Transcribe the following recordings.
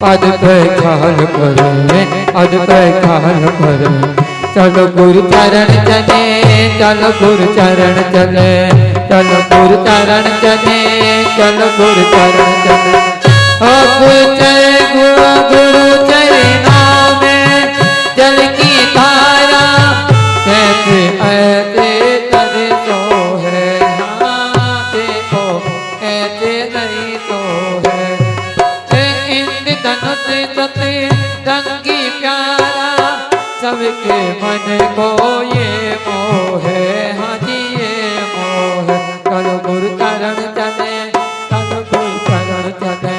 अद तय ख्याल करे, अद तय ख्याल करे। चलो गुरु चरण चले, चलो गुरु चरण चले, चलो गुरु चरण चले, चलो गुरु चरण चले। अब जय गुरु चरणों में जल की धारा, कैसे ऐसे तरे तो है, हाँ देखो ऐसे नहीं तो है। धनुष सते रंगी प्यारा, सबके मन को ये मोह है, हाँ जी ये मोह। चलो गुरु चरण चले, चलो गुरु चरण चले,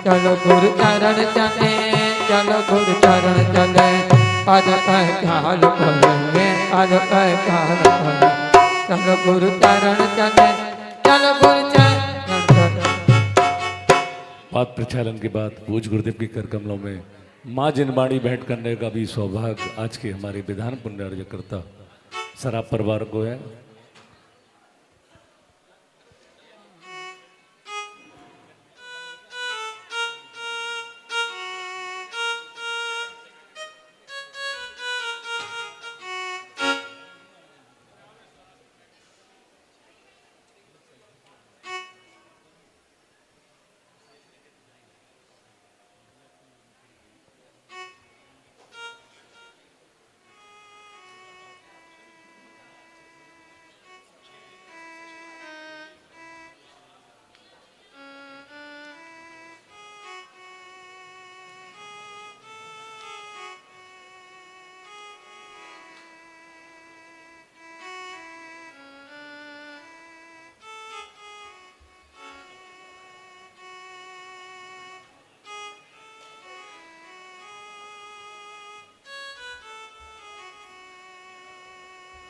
चलो गुरु चरण चले, चलो गुरु चरण चले। आज कह ख्याल करेंगे, आज कह ख्याल करेंगे। चलो गुरु चरण चले, चलो गुरु चरण चले। पाद प्रचालन के बाद पूज गुरुदेव के कर कमलों में माँ जिनवाणी भेंट करने का भी सौभाग्य आज के हमारे विधान पुण्य अर्जकर्ता सराफ परिवार को है।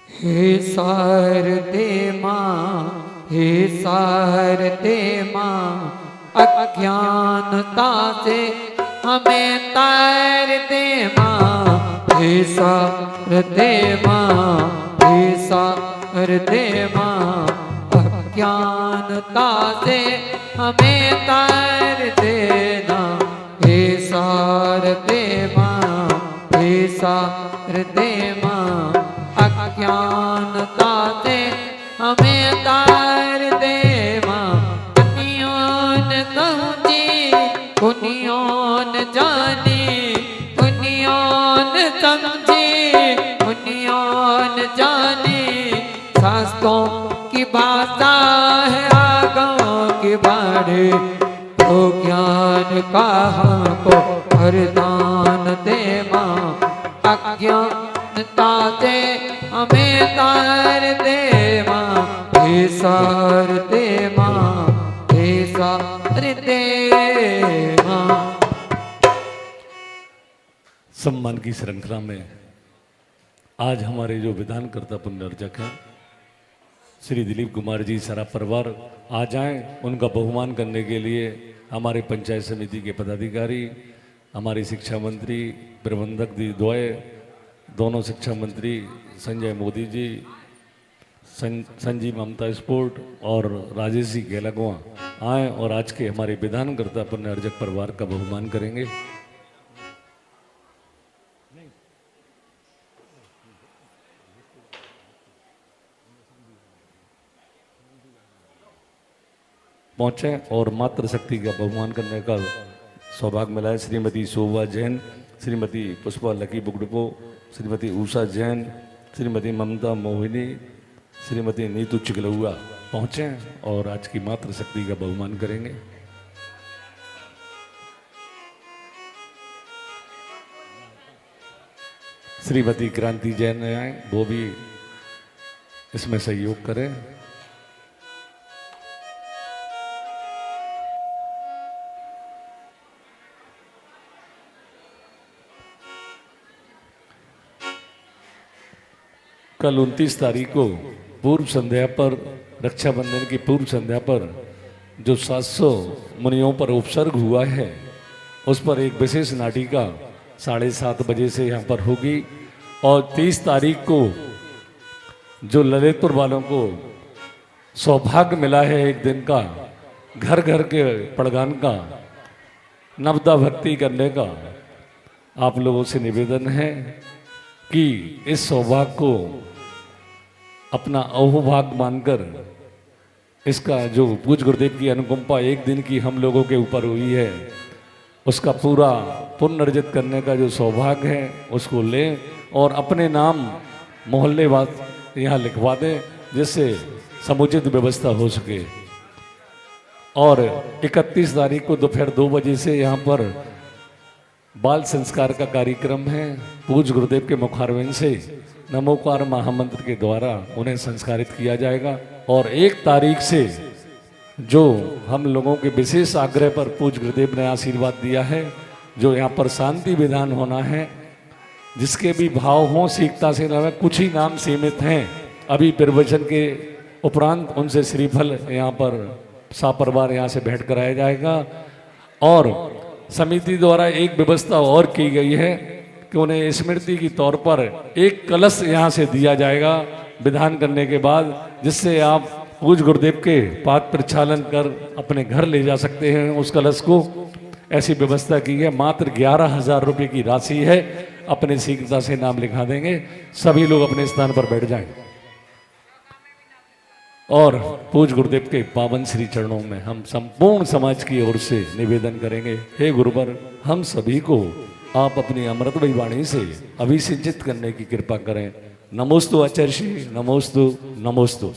हे शारदे माँ, हे शारदे माँ, अज्ञानता से हमें तार दे माँ। हे शारदे माँ, हे शारदे माँ, अज्ञानता से हमें तार देना। हे शारदे माँ, हे शारदे माँ, अज्ञानता से हमें तार दे माँ। पुनियों समझी, पुनियों जानी, पुनियों समझी, पुनियों जानी। शास्त्रों की भाषा है आगमों की बाणी, तो ज्ञान का हमको वरदान दे माँ। अज्ञानता से हमें तार दे माँ। हे शारदे माँ, हे शारदे माँ। सम्मान की श्रृंखला में आज हमारे जो विधानकर्ता पुण्य अर्जक हैं श्री दिलीप कुमार जी सराफ परिवार आ जाएं। उनका बहुमान करने के लिए हमारे पंचायत समिति के पदाधिकारी, हमारी शिक्षा मंत्री प्रबंधक दी द्वय, दोनों शिक्षा मंत्री संजय मोदी जी, संजीव ममता स्पोर्ट और राजेश जी गेलागुआ आए और आज के हमारे विधानकर्ता पुण्य अर्जक परिवार का बहुमान करेंगे। पहुंचे और मातृशक्ति का बहुमान करने का सौभाग्य मिला है। श्रीमती शोभा जैन, श्रीमती पुष्पा लकी बुगडुपो, श्रीमती उषा जैन, श्रीमती ममता मोहिनी, श्रीमती नीतू चिकलुआ पहुंचे और आज की मातृशक्ति का बहुमान करेंगे। श्रीमती क्रांति जैन आए, वो भी इसमें सहयोग करें। कल 29 तारीख को पूर्व संध्या पर, रक्षाबंधन की पूर्व संध्या पर जो 700 मुनियों पर उपसर्ग हुआ है, उस पर एक विशेष नाटिका 7:30 बजे से यहाँ पर होगी। और 30 तारीख को जो ललितपुर वालों को सौभाग्य मिला है एक दिन का घर घर के पड़गान का, नवदा भक्ति करने का आप लोगों से निवेदन है कि इस सौभाग्य को अपना अहोभाग्य मानकर इसका जो पूज्य गुरुदेव की अनुकंपा एक दिन की हम लोगों के ऊपर हुई है, उसका पूरा पुनर्जित करने का जो सौभाग्य है उसको लें और अपने नाम मोहल्लेवास यहाँ लिखवा दें, जिससे समुचित व्यवस्था हो सके। और 31 तारीख को दोपहर 2 बजे से यहाँ पर बाल संस्कार का कार्यक्रम है। पूज्य गुरुदेव के मुखारविंद से नमोकार महामंत्र के द्वारा उन्हें संस्कारित किया जाएगा। और 1 तारीख से जो हम लोगों के विशेष आग्रह पर पूज्य गुरुदेव ने आशीर्वाद दिया है, जो यहाँ पर शांति विधान होना है, जिसके भी भाव हों सीखता से न, कुछ ही नाम सीमित हैं। अभी प्रवचन के उपरांत उनसे श्रीफल यहाँ पर सापरवार यहाँ से भेंट कराया जाएगा। और समिति द्वारा एक व्यवस्था और की गई है कि उन्हें स्मृति की तौर पर एक कलश यहाँ से दिया जाएगा विधान करने के बाद, जिससे आप पूज्य गुरुदेव के पाद प्रक्षालन कर अपने घर ले जा सकते हैं उस कलश को। ऐसी व्यवस्था की है। मात्र 11,000 रुपये की राशि है। अपने शीघ्रता से नाम लिखा देंगे। सभी लोग अपने स्थान पर बैठ जाएं और पूज्य गुरुदेव के पावन श्री चरणों में हम संपूर्ण समाज की ओर से निवेदन करेंगे, हे गुरुवर, हम सभी को आप अपनी अमृतमयी वाणी से अभिषिंचित करने की कृपा करें। नमोस्तु आचार्य श्री, नमोस्तु नमोस्तु।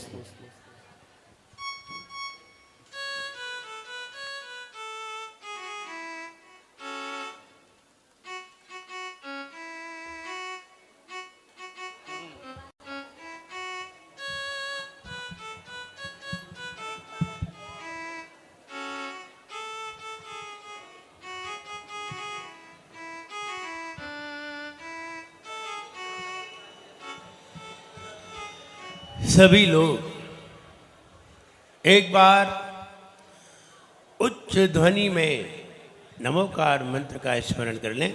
सभी लोग एक बार उच्च ध्वनि में नमोकार मंत्र का स्मरण कर लें।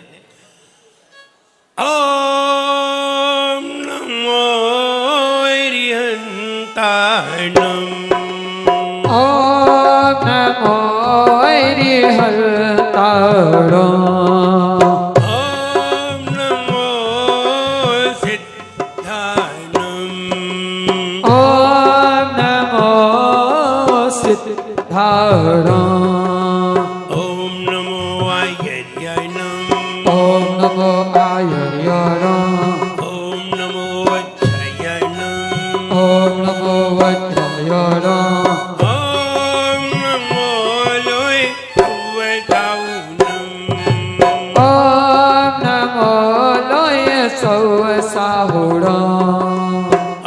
ओम नमो हरिहंताणम, ओम नमो हरिहंताणम, ओम नमो आयर्याणम, ओम नमो आयर्याणम, ओम नमो वज्रायणम, ओम नमो वज्रायणम, ओम नमो लोय सौवसाहुणम,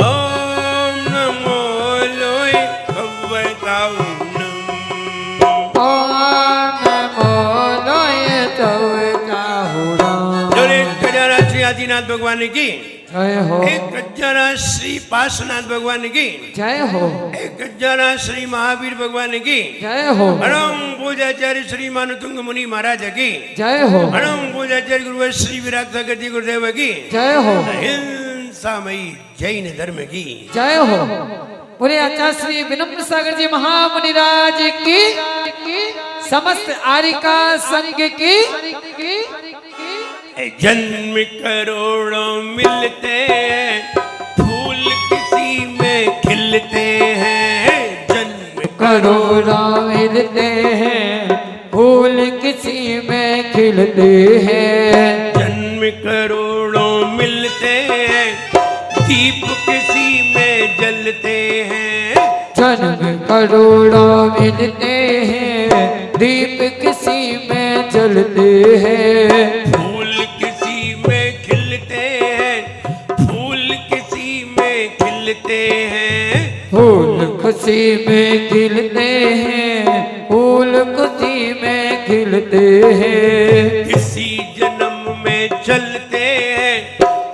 ओम नमो लोय सौवसाहुणम, आदिनाथ भगवान की जय हो, एक गज्जरा श्री पार्श्वनाथ भगवान की जय हो, एक गज्जरा श्री महावीर भगवान की जय हो, परम पूज्याचार्य श्री मानुतुंग मुनि महाराज की जय हो, परम पूज्याचार्य गुरुवर श्री विराट सागर जी गुरुदेव की जय हो, हिंसामयी जैन धर्म की जय हो। पूरे आचार्य श्री विनम्र सागर जी महामुनिराज की, समस्त आरिका संघ की। जन्म करोड़ों मिलते हैं, फूल किसी में खिलते हैं। जन्म करोड़ों मिलते हैं, फूल किसी में खिलते हैं। जन्म करोड़ों मिलते हैं, दीप किसी में जलते हैं। जन्म करोड़ों मिलते हैं, दीप किसी में जलते हैं। फूल किसी में खिलते हैं, फूल किसी में खिलते हैं। फूल खुशी में खिलते हैं, फूल खुशी में खिलते हैं। किसी जन्म में चलते हैं,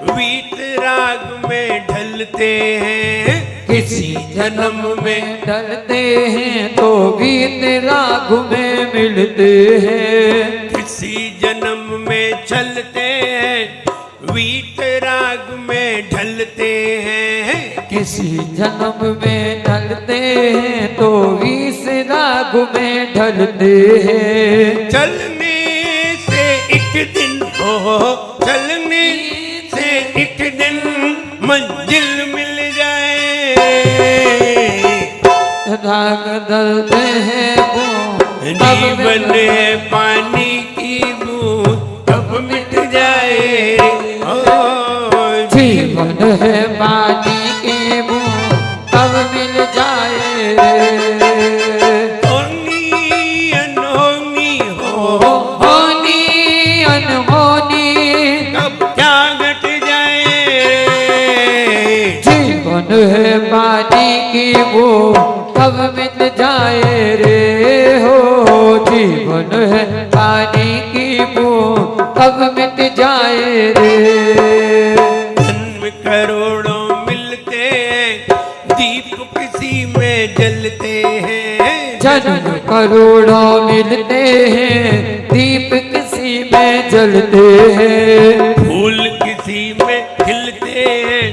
वीत राग में ढलते हैं। किसी जन्म में ढलते हैं तो गीत राग में मिलते हैं। किसी जन्म में चलते हैं, वीत राग में ढलते हैं। किसी जन्म में ढलते हैं तो इस राग में ढलते हैं। चलने चलने से एक दिन मंजिल मिल जाए। राग दर्द है वो जीवन है पानी की बूंद कब मिट जाए। जीवन है पानी की बूंद कब मिल जाए। होनी अनहोनी हो, होनी अनहोनी कब क्या घट जाए। जीवन है पानी की बूंद कब मिल जाए रे हो। जीवन है पानी की बूंद कब मिट जाए रे। जन्म करोड़ों मिलते हैं, दीप किसी में जलते हैं। जन्म करोड़ों मिलते हैं, दीप किसी में जलते हैं। फूल किसी में खिलते हैं,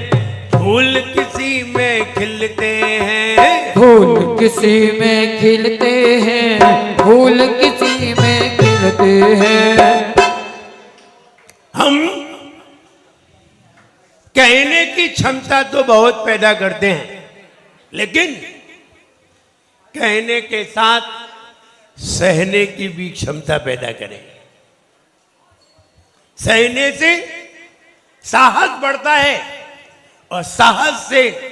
फूल किसी में खिलते हैं। फूल किसी में खिलते हैं, फूल किसी में खिलते हैं। हम कहने की क्षमता तो बहुत पैदा करते हैं, लेकिन कहने के साथ सहने की भी क्षमता पैदा करें। सहने से साहस बढ़ता है और साहस से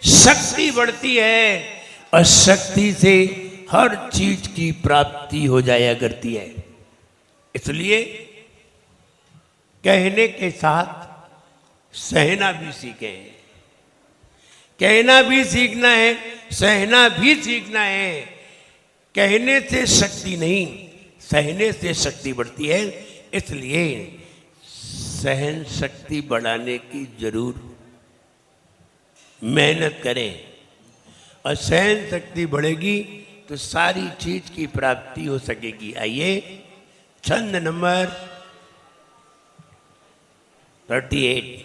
शक्ति बढ़ती है और शक्ति से हर चीज की प्राप्ति हो जाया करती है। इसलिए कहने के साथ सहना भी सीखें। कहना भी सीखना है, सहना भी सीखना है। कहने से शक्ति नहीं, सहने से शक्ति बढ़ती है। इसलिए सहन शक्ति बढ़ाने की जरूर मेहनत करें और सहन शक्ति बढ़ेगी तो सारी चीज की प्राप्ति हो सकेगी। आइए छंद नंबर 38।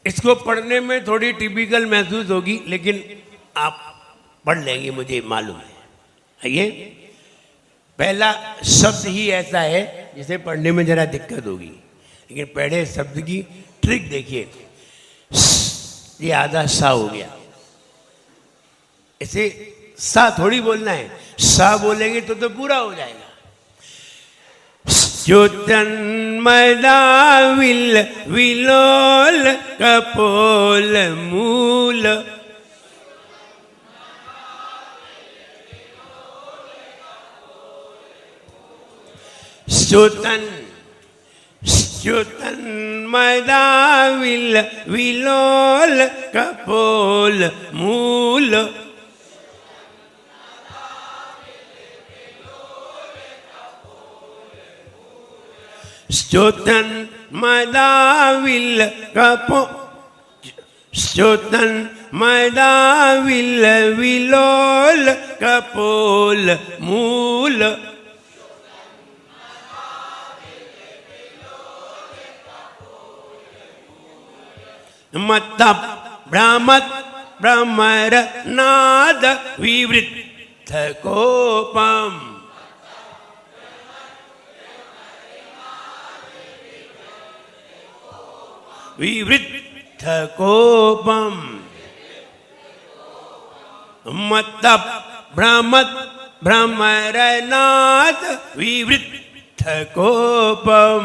इसको पढ़ने में थोड़ी टिपिकल महसूस होगी, लेकिन आप पढ़ लेंगे मुझे मालूम है। आइए, पहला शब्द ही ऐसा है जिसे पढ़ने में जरा दिक्कत होगी, लेकिन पहले शब्द की ट्रिक देखिए। ये आधा सा हो गया, इसे सा थोड़ी बोलना है, सा बोलेंगे तो पूरा हो जाएगा। ज्योतन्मदा विल विलोल कपोल मूल। ज्योतन्मदा विल विलोल कपोल मूल। ज्योतन्मदा विल कपो ज्योतन्मदा विल विलोल कपोल मूल। मत्त भ्रामत भ्रमर नाद विवृद्ध कोपम। विवृद्ध कोपम। मत्त भ्रमत भ्रमर नाद विवृद्ध कोपम।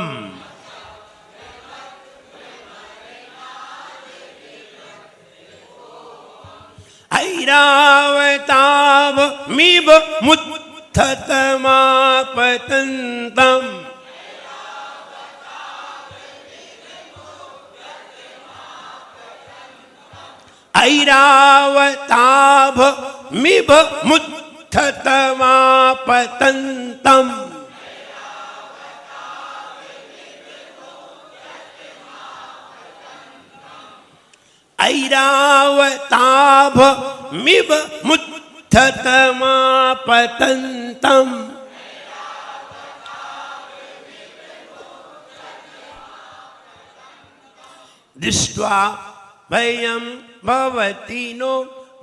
ऐरावताव मिव मुत्थतमापतन्तम्। ऐरावताव मिव मुत्थतमापतन्तम्। ऐरावताभ मिव मुत्थतमापतन्तम्। दृष्ट्वा भयं भवतीनो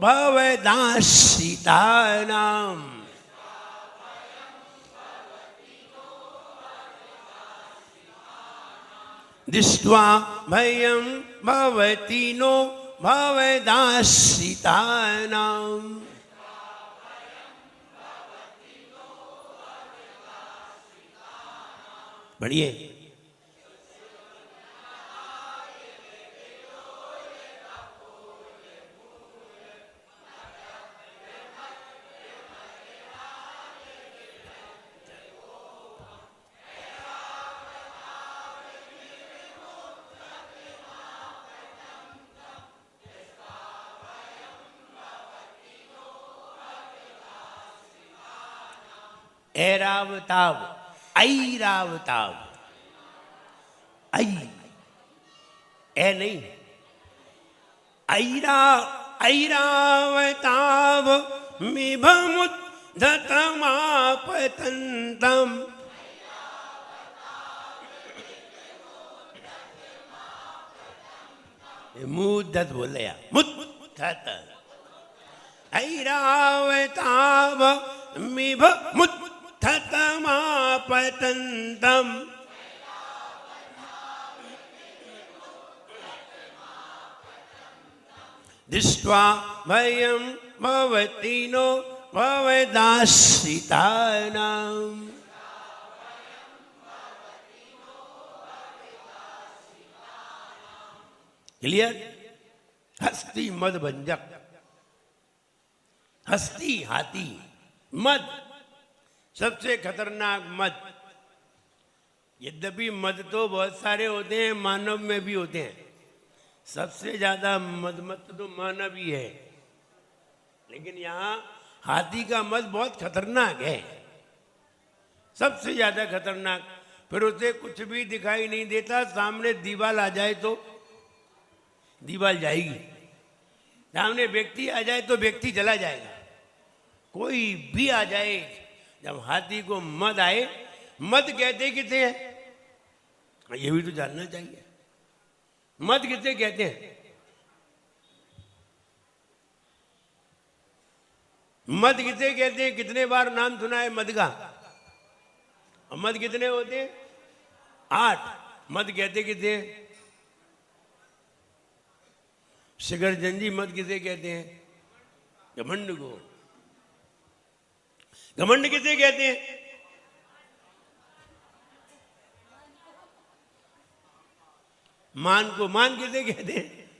भवदाश्रितानाम्। दृष्ट्वा भयं भवति नो भवदाश्रितानाम्। बढ़िए। ऐरावताव, ऐरावताव, ऐ ए नहीं, ऐरावताव मिभमुद्धतमापतन्तम्। मुद्धत बोल रहा, मुद्धत, ऐरावताव मिभमुद्धतमापतन्तम्। दृष्ट्वा भयं भवति नो भवदाश्रितानाम्। क्लियर? हस्ती मद भंजक, हस्ती हाथी, मद सबसे खतरनाक मद। यद्यपि मद तो बहुत सारे होते हैं, मानव में भी होते हैं, सबसे ज्यादा मदमत्त तो मानव ही है, लेकिन यहाँ हाथी का मद बहुत खतरनाक है, सबसे ज्यादा खतरनाक। फिर उसे कुछ भी दिखाई नहीं देता, सामने दीवार आ जाए तो दीवार जाएगी, सामने व्यक्ति आ जाए तो व्यक्ति चला जाएगा, कोई भी आ जाए। जब हाथी को मद आए, मद कहते किसे है, ये भी तो जानना चाहिए। मद किसे कहते हैं? मद किसे कहते हैं? कितने बार नाम सुना है मद का? और मद कितने होते हैं? 8। मद कहते किसे हैं? शिखरजंजी मद किसे कहते हैं? घमंड को। घमंड किसे कहते हैं? मान को। मान किसे कहते हैं?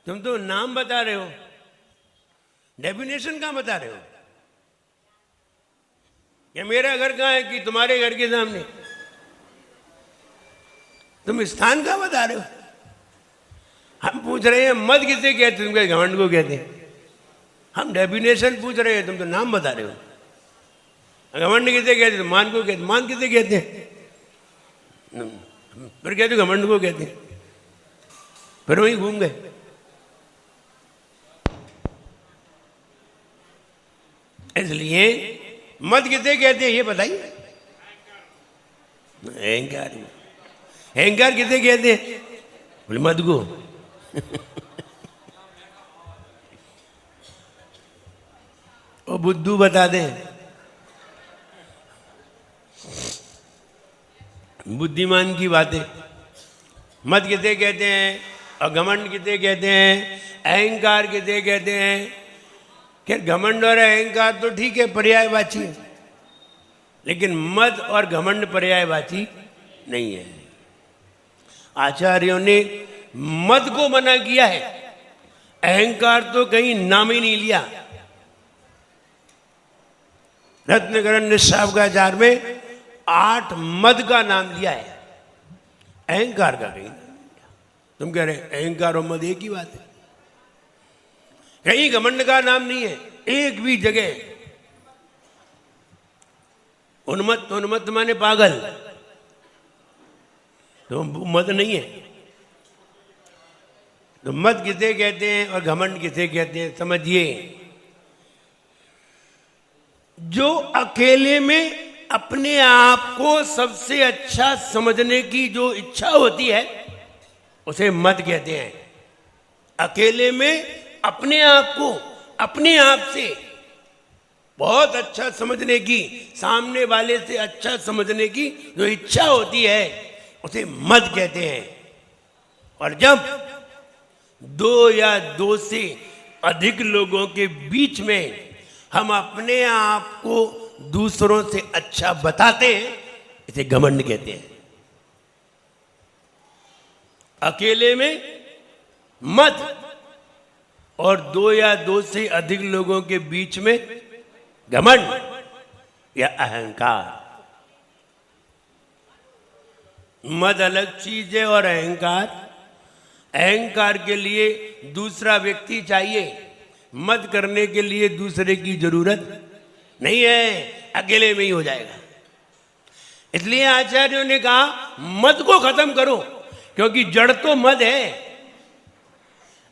तुम तो नाम बता रहे हो, डेफिनेशन कहां बता रहे हो? या मेरा घर कहां है कि तुम्हारे घर के सामने? तुम स्थान कहां बता रहे हो? हम पूछ रहे हैं मद किसे कहते? तुम कहते घमंड को कहते हैं। हम डेफिनेशन पूछ रहे हैं, तुम तो नाम बता रहे हो। घमंड किसे कहते? तो मान को कहते। मान किसे कहते हैं? फिर कहते घमंड को कहते हैं। फिर वहीं घूम गए। इसलिए मद किसे कहते हैं ये बताइए। अहंकार। अहंकार किसे कहते हैं? बोले मद को। और बुद्धू बता दें, बुद्धिमान की बातें। मद किसे कहते हैं और घमंड किसे कहते हैं? अहंकार किसे कहते हैं? खैर घमंड और अहंकार तो ठीक है, पर्यायवाची है, लेकिन मद और घमंड पर्यायवाची नहीं है। आचार्यों ने मद को मना किया है, अहंकार तो कहीं नाम ही नहीं लिया। रत्नकरण निशावकाचार में 8 मद का नाम लिया है, अहंकार का कहीं नाम नहीं लिया। तुम कह रहे अहंकार और मद एक ही बात है, कहीं घमंड का नाम नहीं है एक भी जगह। उन्मत्त, उन्मत्त माने पागल, तो मद नहीं है। तो मद किसे कहते हैं और घमंड किसे कहते हैं समझिए। जो अकेले में अपने आप को सबसे अच्छा समझने की जो इच्छा होती है उसे मद कहते हैं। अकेले में अपने आप को अपने आप से बहुत अच्छा समझने की, सामने वाले से अच्छा समझने की जो इच्छा होती है, उसे मद कहते हैं। और जब दो या दो से अधिक लोगों के बीच में हम अपने आप को दूसरों से अच्छा बताते हैं, इसे घमंड कहते हैं। अकेले में मद और दो या दो से अधिक लोगों के बीच में घमंड या अहंकार। मद अलग चीज है और अहंकार के लिए दूसरा व्यक्ति चाहिए, मद करने के लिए दूसरे की जरूरत नहीं है, अकेले में ही हो जाएगा। इसलिए आचार्यों ने कहा मद को खत्म करो, क्योंकि जड़ तो मद है।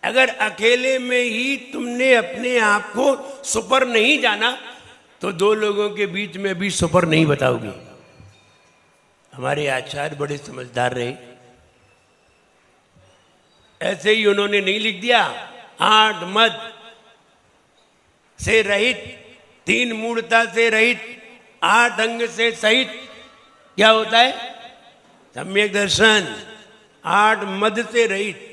अगर अकेले में ही तुमने अपने आप को सुपर नहीं जाना तो दो लोगों के बीच में भी सुपर नहीं बताओगे। हमारे आचार्य बड़े समझदार रहे। ऐसे ही उन्होंने नहीं लिख दिया 8 मद से रहित, 3 मूढ़ता से रहित, 8 अंग से सहित। क्या होता है? सम्यक दर्शन। 8 मद से रहित,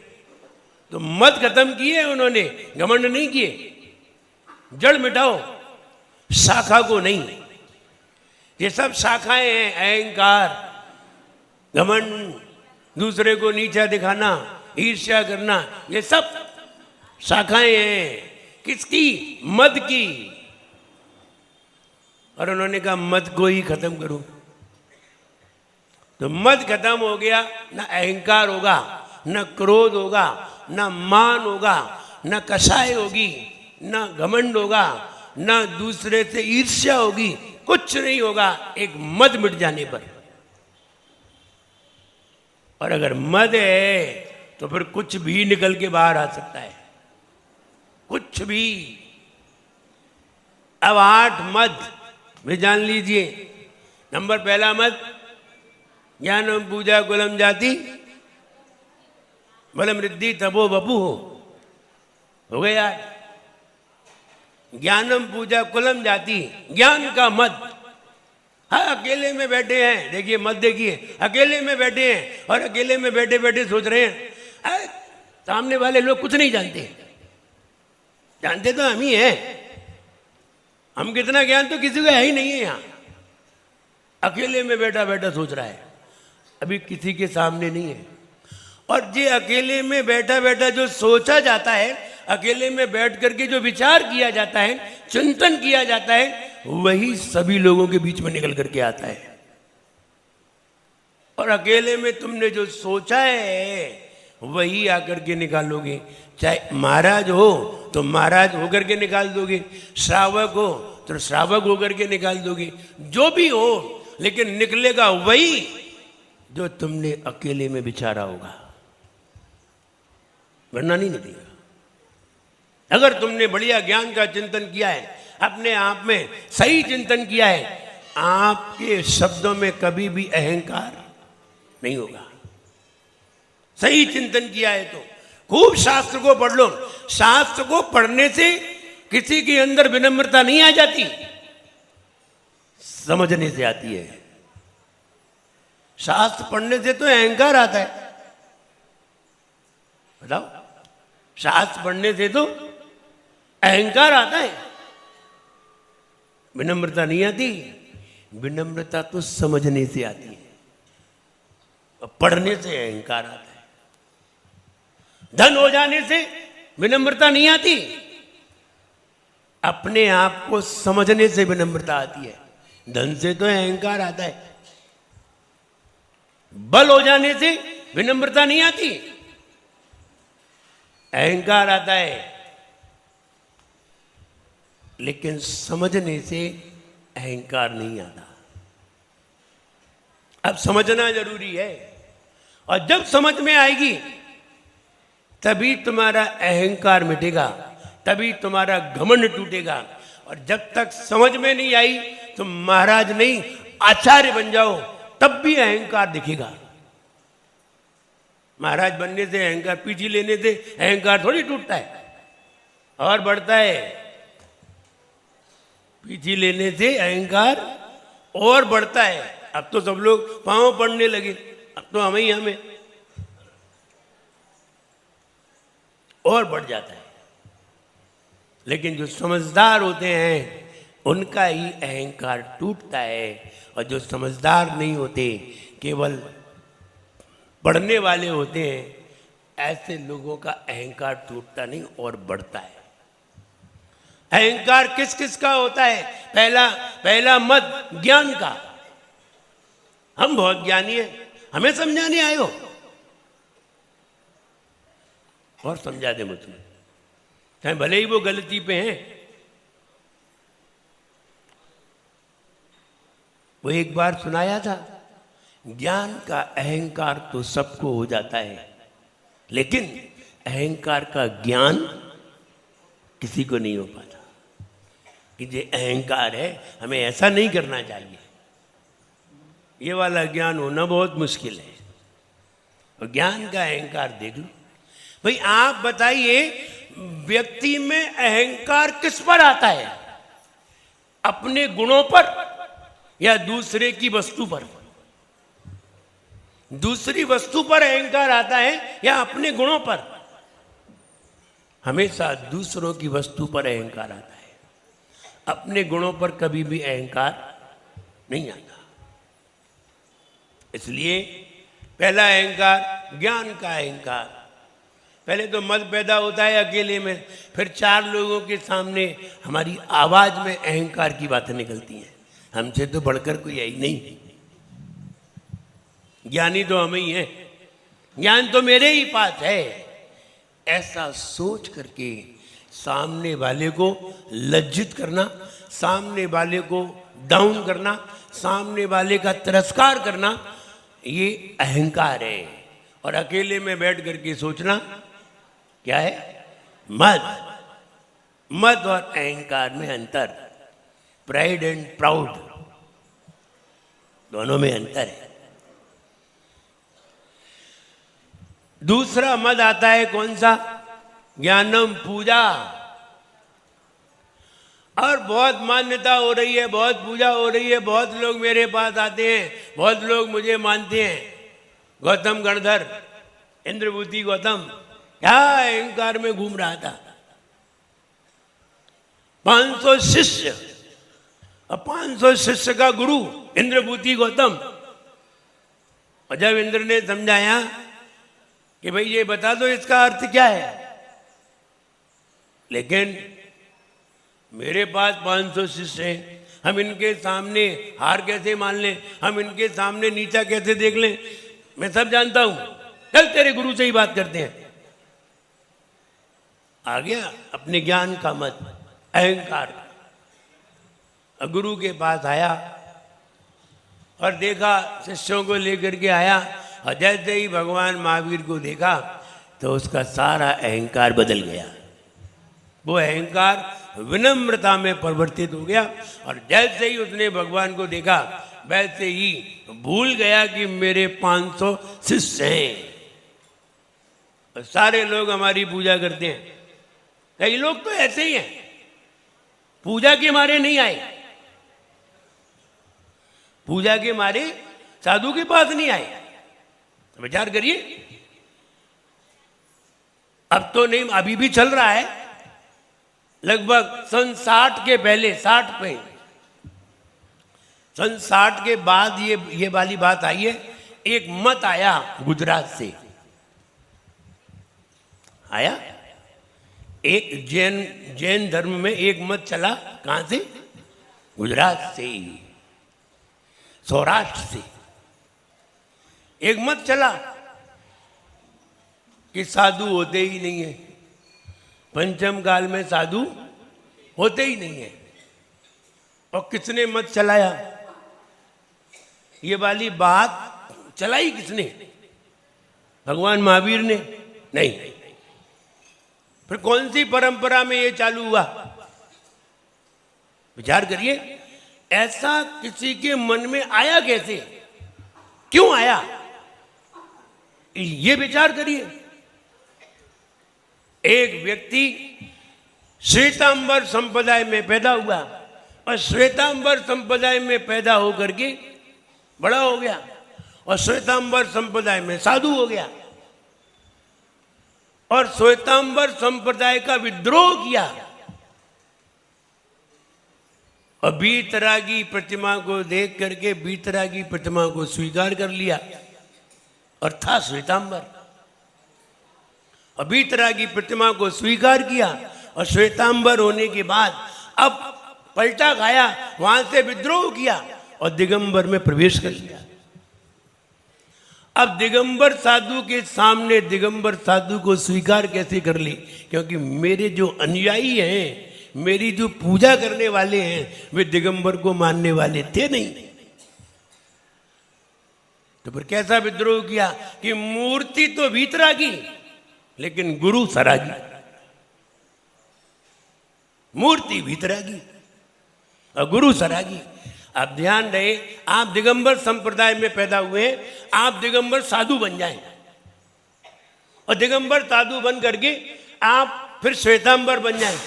तो मद खत्म किए उन्होंने, घमंड नहीं किए। जड़ मिटाओ, शाखा को नहीं। ये सब शाखाएं हैं, अहंकार, घमंड, दूसरे को नीचा दिखाना, ईर्ष्या करना, ये सब शाखाएं हैं। किसकी? मद की। और उन्होंने कहा मद को ही खत्म करो। तो मद खत्म हो गया, ना अहंकार होगा, न क्रोध होगा, न मान होगा, न कषाय होगी, न घमंड होगा, न दूसरे से ईर्ष्या होगी, कुछ नहीं होगा एक मद मिट जाने पर। और अगर मद है तो फिर कुछ भी निकल के बाहर आ सकता है, कुछ भी। अब 8 मद भी जान लीजिए। नंबर पहला मद, ज्ञानम पूजा कुलम जाति बलम रिद्धि तपो बपू हो गया। ज्ञानम पूजा कुलम जाति, ज्ञान का मद। हाँ, अकेले में बैठे हैं, देखिए मत देखिए, अकेले में बैठे हैं और अकेले में बैठे बैठे सोच रहे हैं सामने वाले लोग कुछ नहीं जानते। जानते तो हम ही हैं। हम कितना ज्ञान तो किसी को है ही नहीं है। यहाँ अकेले में बैठा बैठा सोच रहा है, अभी किसी के सामने नहीं है। और ये अकेले में बैठा बैठा जो सोचा जाता है, अकेले में बैठ करके जो विचार किया जाता है, चिंतन किया जाता है, वही सभी लोगों के बीच में निकल करके आता है। और अकेले में तुमने जो सोचा है वही आकर के निकालोगे। चाहे महाराज हो तो महाराज होकर के निकाल दोगे, श्रावक हो तो श्रावक होकर के निकाल दोगे, जो भी हो, लेकिन निकलेगा वही जो तुमने अकेले में विचारा होगा, वरना नहीं निकलेगा। अगर तुमने बढ़िया ज्ञान का चिंतन किया है, अपने आप में सही चिंतन किया है, आपके शब्दों में कभी भी अहंकार नहीं होगा। सही चिंतन किया है तो खूब शास्त्र को पढ़ लो। शास्त्र को पढ़ने से किसी के अंदर विनम्रता नहीं आ जाती, समझने से आती है। शास्त्र पढ़ने से तो अहंकार आता है। बताओ, शास्त्र पढ़ने से तो अहंकार आता है, विनम्रता नहीं आती। विनम्रता तो समझने से आती है, पढ़ने से अहंकार आता है। धन हो जाने से विनम्रता नहीं आती, अपने आप को समझने से विनम्रता आती है। धन से तो अहंकार आता है। बल हो जाने से विनम्रता नहीं आती, अहंकार आता है। लेकिन समझने से अहंकार नहीं आता। अब समझना जरूरी है, और जब समझ में आएगी तभी तुम्हारा अहंकार मिटेगा, तभी तुम्हारा घमंड टूटेगा। और जब तक समझ में नहीं आई तुम महाराज नहीं आचार्य बन जाओ, तब भी अहंकार दिखेगा। महाराज बनने से अहंकार, पीछे लेने से अहंकार थोड़ी टूटता है और बढ़ता है। पीछे लेने से अहंकार और बढ़ता है। अब तो सब लोग पांव पड़ने लगे, अब तो हमें और बढ़ जाता है। लेकिन जो समझदार होते हैं उनका ही अहंकार टूटता है, और जो समझदार नहीं होते, केवल बढ़ने वाले होते हैं, ऐसे लोगों का अहंकार टूटता नहीं और बढ़ता है। अहंकार किस किस का होता है? पहला मत ज्ञान का। हम बहुत ज्ञानी हैं, हमें समझाने आए हो, और समझा दे मुझे, चाहे भले ही वो गलती पे हैं। वो एक बार सुनाया था, ज्ञान का अहंकार तो सबको हो जाता है, लेकिन अहंकार का ज्ञान किसी को नहीं हो पाता। कि ये अहंकार है, हमें ऐसा नहीं करना चाहिए, ये वाला ज्ञान होना बहुत मुश्किल है। और ज्ञान का अहंकार देख लो। भाई आप बताइए, व्यक्ति में अहंकार किस पर आता है? अपने गुणों पर या दूसरे की वस्तु पर? दूसरी वस्तु पर अहंकार आता है या अपने गुणों पर? हमेशा दूसरों की वस्तु पर अहंकार आता है, अपने गुणों पर कभी भी अहंकार नहीं आता। इसलिए पहला अहंकार ज्ञान का अहंकार। पहले तो मत पैदा होता है अकेले में, फिर 4 लोगों के सामने हमारी आवाज में अहंकार की बातें निकलती हैं। हमसे तो बढ़कर कोई है ही नहीं, ज्ञानी तो हम ही हैं, ज्ञान तो मेरे ही पास है। ऐसा सोच करके सामने वाले को लज्जित करना, सामने वाले को डाउन करना, सामने वाले का तिरस्कार करना, ये अहंकार है। और अकेले में बैठ करके सोचना क्या है? मत और अहंकार में अंतर, प्राइड एंड प्राउड, दोनों में अंतर है। दूसरा मद आता है कौन सा? ज्ञानम पूजा। और बहुत मान्यता हो रही है, बहुत पूजा हो रही है, बहुत लोग मेरे पास आते हैं, बहुत लोग मुझे मानते हैं। गौतम गणधर, इंद्रभूति गौतम क्या अहंकार में घूम रहा था। 500 शिष्य और 500 शिष्य का गुरु इंद्रभूति गौतम। और जब इंद्र ने समझाया कि भाई ये बता दो इसका अर्थ क्या है, लेकिन मेरे पास 500 शिष्य हैं, हम इनके सामने हार कैसे मान लें, हम इनके सामने नीचा कैसे देख लें, मैं सब जानता हूं, चल तेरे गुरु से ही बात करते हैं। आ गया अपने ज्ञान का मत, अहंकार। गुरु के पास आया और देखा, शिष्यों को लेकर के आया, और जैसे ही भगवान महावीर को देखा तो उसका सारा अहंकार बदल गया। वो अहंकार विनम्रता में परिवर्तित हो गया, और जैसे ही उसने भगवान को देखा वैसे ही भूल गया कि मेरे 500 शिष्य हैं और सारे लोग हमारी पूजा करते हैं। कई लोग तो ऐसे ही हैं, पूजा के मारे नहीं आए, पूजा के मारे साधु के पास नहीं आए। विचार करिए, अब तो नहीं, अभी भी चल रहा है। लगभग सन 60 के पहले, 60 पे, सन 60 के बाद ये वाली बात आई है। एक मत आया गुजरात से, आया एक जैन धर्म में एक मत चला। कहां से? गुजरात से, सौराष्ट्र से एक मत चला कि साधु होते ही नहीं है, पंचम काल में साधु होते ही नहीं है। और किसने मत चलाया? ये वाली बात चलाई किसने? भगवान महावीर ने? नहीं। फिर कौन सी परंपरा में ये चालू हुआ? विचार करिए, ऐसा किसी के मन में आया कैसे, क्यों आया, ये विचार करिए। एक व्यक्ति श्वेतांबर संप्रदाय में पैदा हुआ और श्वेतांबर संप्रदाय में पैदा होकर के बड़ा हो गया, और श्वेतांबर संप्रदाय में साधु हो गया और श्वेतांबर संप्रदाय का विद्रोह किया और बीतरागी प्रतिमा को देख करके बीतरागी प्रतिमा को स्वीकार कर लिया और था श्वेतांबर। और बीतरागी प्रतिमा को स्वीकार किया और श्वेतांबर होने के बाद अब पलटा खाया, वहां से विद्रोह किया और दिगंबर में प्रवेश कर लिया। अब दिगंबर साधु के सामने दिगंबर साधु को स्वीकार कैसे कर ली? क्योंकि मेरे जो अनुयायी हैं, मेरी जो पूजा करने वाले हैं, वे दिगंबर को मानने वाले थे नहीं। तो फिर कैसा विद्रोह किया कि मूर्ति तो बीतरागी लेकिन गुरु सरागी, मूर्ति बीतरागी और गुरु सरागी। आप ध्यान रहे, आप दिगंबर संप्रदाय में पैदा हुए, आप दिगंबर साधु बन जाएं और दिगंबर साधु बन करके आप फिर श्वेतांबर बन जाएं।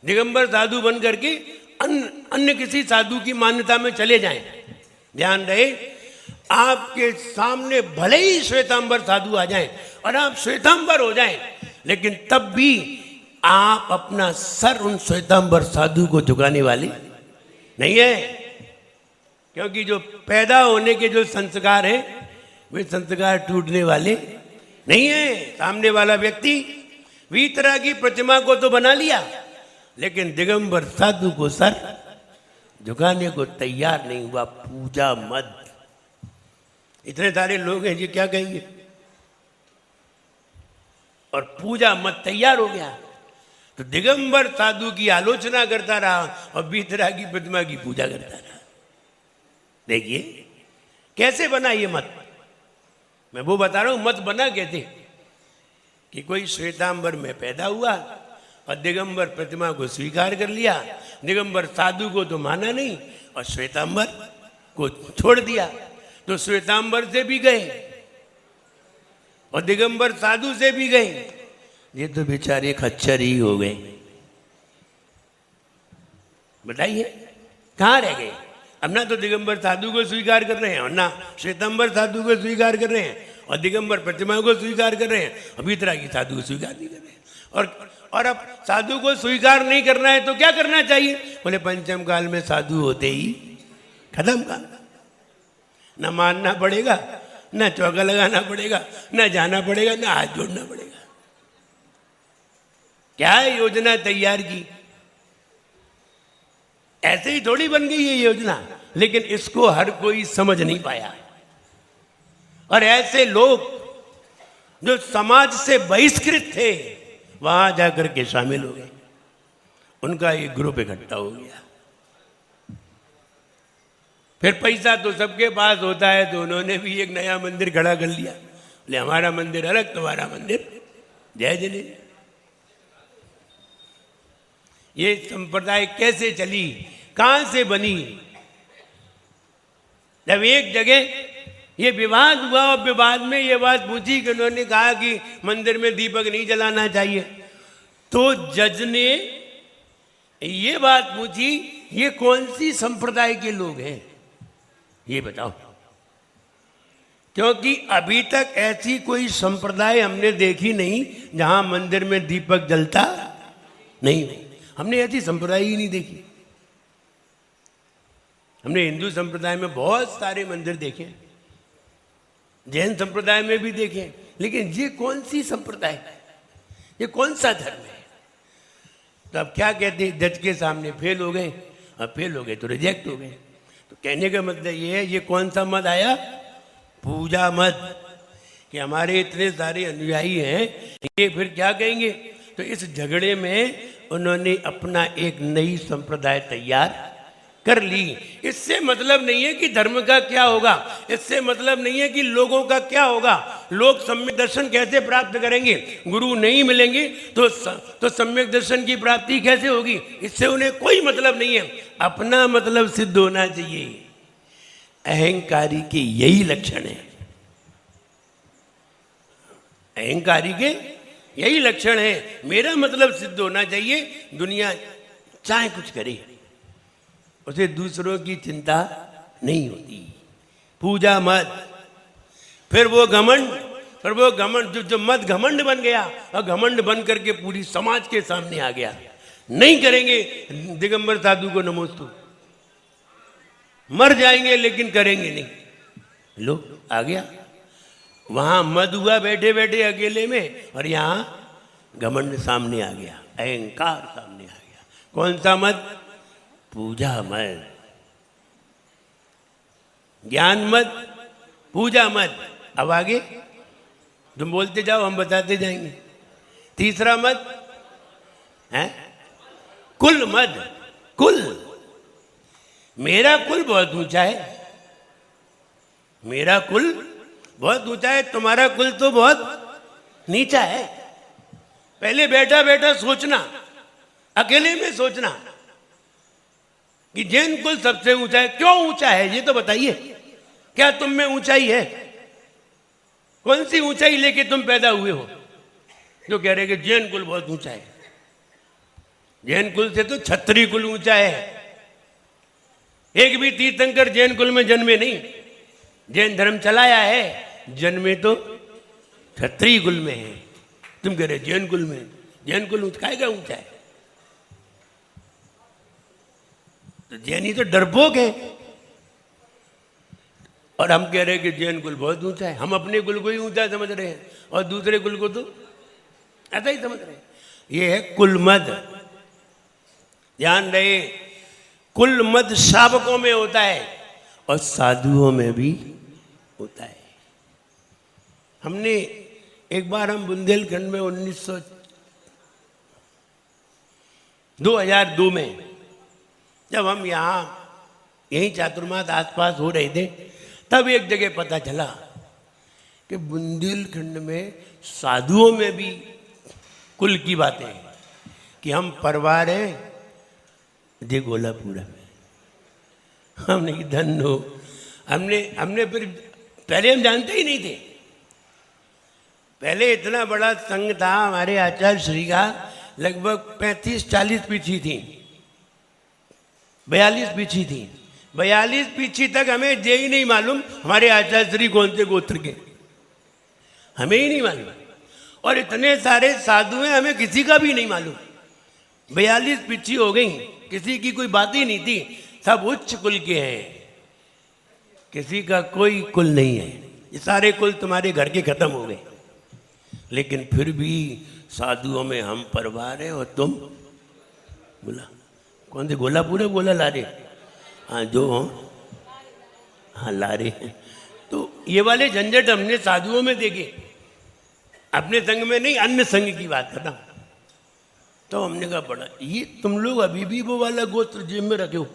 दिगंबर साधु बन करके अन्य किसी साधु की मान्यता में चले जाएं। ध्यान रहे, आपके सामने भले ही श्वेतांबर साधु आ जाएं और आप श्वेतांबर हो जाएं, लेकिन तब भी आप अपना सर उन श्वेतांबर साधु को झुकाने वाले नहीं है। क्योंकि जो पैदा होने के जो संस्कार हैं, वे संस्कार टूटने वाले नहीं है। सामने वाला व्यक्ति वीतरागी प्रतिमा को तो बना लिया, लेकिन दिगंबर साधु को सर झुकाने को तैयार नहीं हुआ। पूजा मत। इतने सारे लोग हैं, ये क्या कहेंगे? और पूजा मत तैयार हो गया तो दिगंबर साधु की आलोचना करता रहा और बीतरागी प्रतिमा की पूजा करता रहा। देखिए कैसे बना ये मत। मैं वो बता रहा हूं मत बना कैसे कि कोई श्वेतांबर में पैदा हुआ और दिगंबर प्रतिमा को स्वीकार कर लिया। दिगंबर साधु को तो माना नहीं और श्वेतांबर को छोड़ दिया। तो श्वेतांबर से भी गए और दिगंबर साधु से भी गए। ये तो बेचारे खच्चर ही हो गए। बताइए कहां रह गए? अब ना तो दिगंबर साधु को स्वीकार कर रहे हैं और ना श्वेतांबर साधु को स्वीकार कर रहे हैं और दिगंबर प्रतिमा को स्वीकार कर रहे हैं और बीतरागी साधु को स्वीकार नहीं कर रहे हैं। और अब साधु को स्वीकार नहीं करना है तो क्या करना चाहिए? बोले पंचम काल में साधु होते ही खत्म काम। ना मानना पड़ेगा, ना चौका लगाना पड़ेगा, ना जाना पड़ेगा, ना हाथ जोड़ना पड़ेगा। क्या योजना तैयार की? ऐसे ही थोड़ी बन गई ये योजना, लेकिन इसको हर कोई समझ नहीं पाया। और ऐसे लोग जो समाज से बहिष्कृत थे वहां जाकर के शामिल हो गए। उनका एक ग्रुप इकट्ठा हो गया। फिर पैसा तो सबके पास होता है, तो उन्होंने भी एक नया मंदिर खड़ा कर लिया। बोले हमारा मंदिर अलग, तुम्हारा मंदिर जय जय। ये संप्रदाय कैसे चली, कहां से बनी? जब एक जगह ये विवाद हुआ और विवाद में ये बात पूछी कि उन्होंने कहा कि मंदिर में दीपक नहीं जलाना चाहिए, तो जज ने ये बात पूछी ये कौन सी संप्रदाय के लोग हैं ये बताओ। क्योंकि अभी तक ऐसी कोई संप्रदाय हमने देखी नहीं जहां मंदिर में दीपक जलता नहीं। हमने ऐसी संप्रदाय ही नहीं देखी। हमने हिंदू संप्रदाय में बहुत सारे मंदिर देखे, जैन संप्रदाय में भी देखे, लेकिन ये कौन सी संप्रदाय है, ये कौन सा धर्म है? तो अब क्या कहते, जज के सामने फेल हो गए। अब फेल हो गए तो रिजेक्ट हो गए। तो कहने का मतलब ये है, ये कौन सा मत आया? पूजा मत। कि हमारे इतने सारे अनुयायी हैं, ये फिर क्या कहेंगे? तो इस झगड़े में उन्होंने अपना एक नई संप्रदाय तैयार कर ली। इससे मतलब नहीं है कि धर्म का क्या होगा, इससे मतलब नहीं है कि लोगों का क्या होगा। लोग सम्यक दर्शन कैसे प्राप्त करेंगे? गुरु नहीं मिलेंगे तो सम्यक दर्शन की प्राप्ति कैसे होगी? इससे उन्हें कोई मतलब नहीं है। अपना मतलब सिद्ध होना चाहिए। अहंकारी के यही लक्षण है। अहंकारी के यही लक्षण है। मेरा मतलब सिद्ध होना चाहिए। दुनिया चाहे कुछ करे, उसे दूसरों की चिंता नहीं होती। पूजा मत, फिर वो घमंड जो मत घमंड बन गया और घमंड बन करके पूरी समाज के सामने आ गया। नहीं करेंगे दिगंबर साधु को नमोस्तु, मर जाएंगे लेकिन करेंगे नहीं। लो आ गया, वहां मद हुआ बैठे बैठे अकेले में, और यहां घमंड सामने आ गया, अहंकार सामने आ गया। कौन सा मद? पूजा मत, ज्ञान मत, पूजा मत। अब आगे तुम बोलते जाओ, हम बताते जाएंगे। तीसरा मत है कुल मत। कुल, मेरा कुल बहुत ऊंचा है, मेरा कुल बहुत ऊंचा है, तुम्हारा कुल तो बहुत नीचा है। पहले बैठा बैठा सोचना, अकेले में सोचना कि जैन कुल सबसे ऊंचा है। क्यों ऊंचा है ये तो बताइए। क्या तुम में ऊंचाई है? कौन सी ऊंचाई लेके तुम पैदा हुए हो जो कह रहे कि जैन कुल बहुत ऊंचा है? जैन कुल से तो क्षत्रिय कुल ऊंचा है। एक भी तीर्थंकर जैन कुल में जन्मे नहीं, जैन धर्म चलाया है, जन्मे तो क्षत्रिय कुल में है। तुम कह रहे जैन कुल में, जैन कुल काहे का ऊंचा है? तो जैनी तो डरपोक है, और हम कह रहे हैं कि जैन कुल बहुत ऊंचा है। हम अपने कुल को ही ऊंचा समझ रहे हैं और दूसरे कुल को तो ऐसा ही समझ रहे हैं। ये है कुलमद। ध्यान रहे, कुलमद शावकों में होता है और साधुओं में भी होता है। हमने एक बार हम बुंदेलखंड में 2002 में जब हम यहाँ यहीं चातुर्मास आसपास हो रहे थे, तब एक जगह पता चला कि बुंदेलखंड में साधुओं में भी कुल की बातें हैं कि हम परिवार हैं जे गोलापुरा में। हमने कि धन हो। हमने फिर पहले हम जानते ही नहीं थे। पहले इतना बड़ा संघ था हमारे आचार्य श्री का, लगभग 35-40 पीछी थी, 42 पीछी थी। 42 पीछी तक हमें ये ही नहीं मालूम हमारे आचार्य श्री कौन से गोत्र के, हमें ही नहीं मालूम। और इतने सारे साधु हैं, हमें किसी का भी नहीं मालूम। 42 पीछी हो गई, किसी की कोई बात ही नहीं थी। सब उच्च कुल के हैं, किसी का कोई कुल नहीं है। ये सारे कुल तुम्हारे घर के खत्म हो गए, लेकिन फिर भी साधुओं में हम परिवार है। और तुम बोला कौन से गोलापुर है? गोला ला रहे? हाँ जो हो, हाँ ला रहे हैं। तो ये वाले झंझट हमने साधुओं में देखे, अपने संग में नहीं, अन्य संग की बात करना। तो हमने कहा बड़ा ये तुम लोग अभी भी वो वाला गोत्र जेब में रखे हो।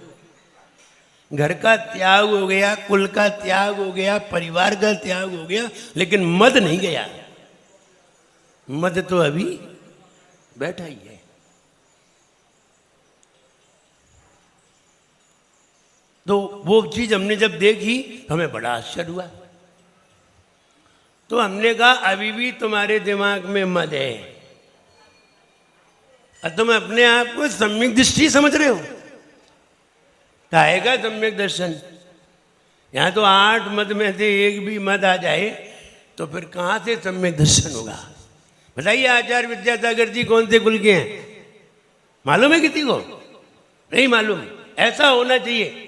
घर का त्याग हो गया, कुल का त्याग हो गया, परिवार का त्याग हो गया, लेकिन मद नहीं गया। मद तो अभी बैठा ही है। तो वो चीज हमने जब देखी तो हमें बड़ा आश्चर्य हुआ। तो हमने कहा अभी भी तुम्हारे दिमाग में मद है और तुम अपने आप को सम्यक दृष्टि समझ रहे हो। आएगा सम्यक दर्शन? यहां तो 8 मद में से एक भी मद आ जाए तो फिर कहां से सम्यक दर्शन होगा? बताइए आचार्य विद्यासागर जी कौन से कुल के हैं? मालूम है किसी को? नहीं मालूम। ऐसा होना चाहिए।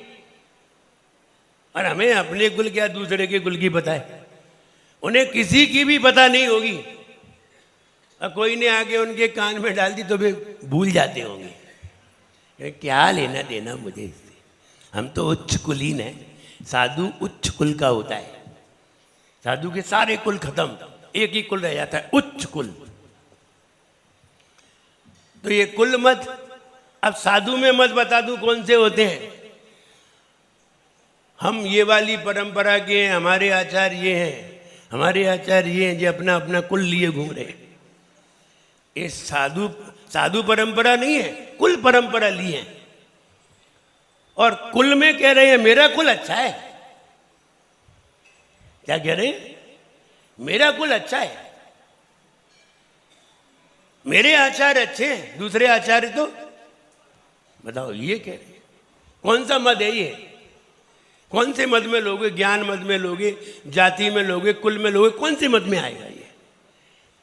और हमें अपने कुल क्या दूसरे के कुल की पता है, उन्हें किसी की भी पता नहीं होगी। और कोई ने आके उनके कान में डाल दी तो वे भूल जाते होंगे। क्या लेना देना मुझे इससे? हम तो उच्च कुलीन हैं। साधु उच्च कुल का होता है। साधु के सारे कुल खत्म, एक ही कुल रह जाता है, उच्च कुल। तो ये कुल मत। अब साधु में मत बता दूं कौन से होते हैं। हम ये वाली परंपरा के हैं, हमारे आचार्य ये हैं, हमारे आचार्य ये हैं, जो अपना अपना कुल लिए घूम रहे हैं। ये साधु परंपरा नहीं है, कुल परंपरा ली है। और कुल में कह रहे हैं मेरा कुल अच्छा है। क्या कह रहे हैं? मेरा कुल अच्छा है, मेरे आचार्य अच्छे हैं, दूसरे आचार्य तो बताओ। ये कह रहे हैं। कौन सा मत है ये? कौन से मत में लोगे? ज्ञान मत में लोगे, जाति में लोगे, कुल में लोगे? कौन से मत में आएगा ये?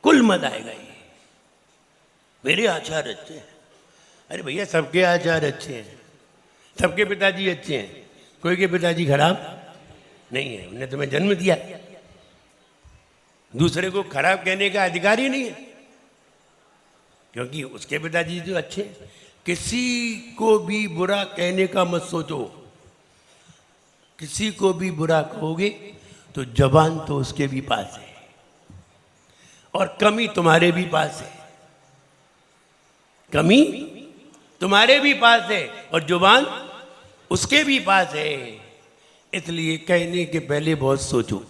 कुल मत आएगा ये। मेरे आचार अच्छे हैं। अरे भैया सबके आचार अच्छे हैं, सबके पिताजी अच्छे हैं, कोई के पिताजी खराब नहीं है। उन्हें तुम्हें जन्म दिया, दूसरे को खराब कहने का अधिकार ही नहीं है, क्योंकि उसके पिताजी जो अच्छे हैं। किसी को भी बुरा कहने का मत सोचो। किसी को भी बुरा कहोगे तो जबान तो उसके भी पास है और कमी तुम्हारे भी पास है। कमी तुम्हारे भी पास है और जुबान उसके भी पास है। इसलिए कहने के पहले बहुत सोचो।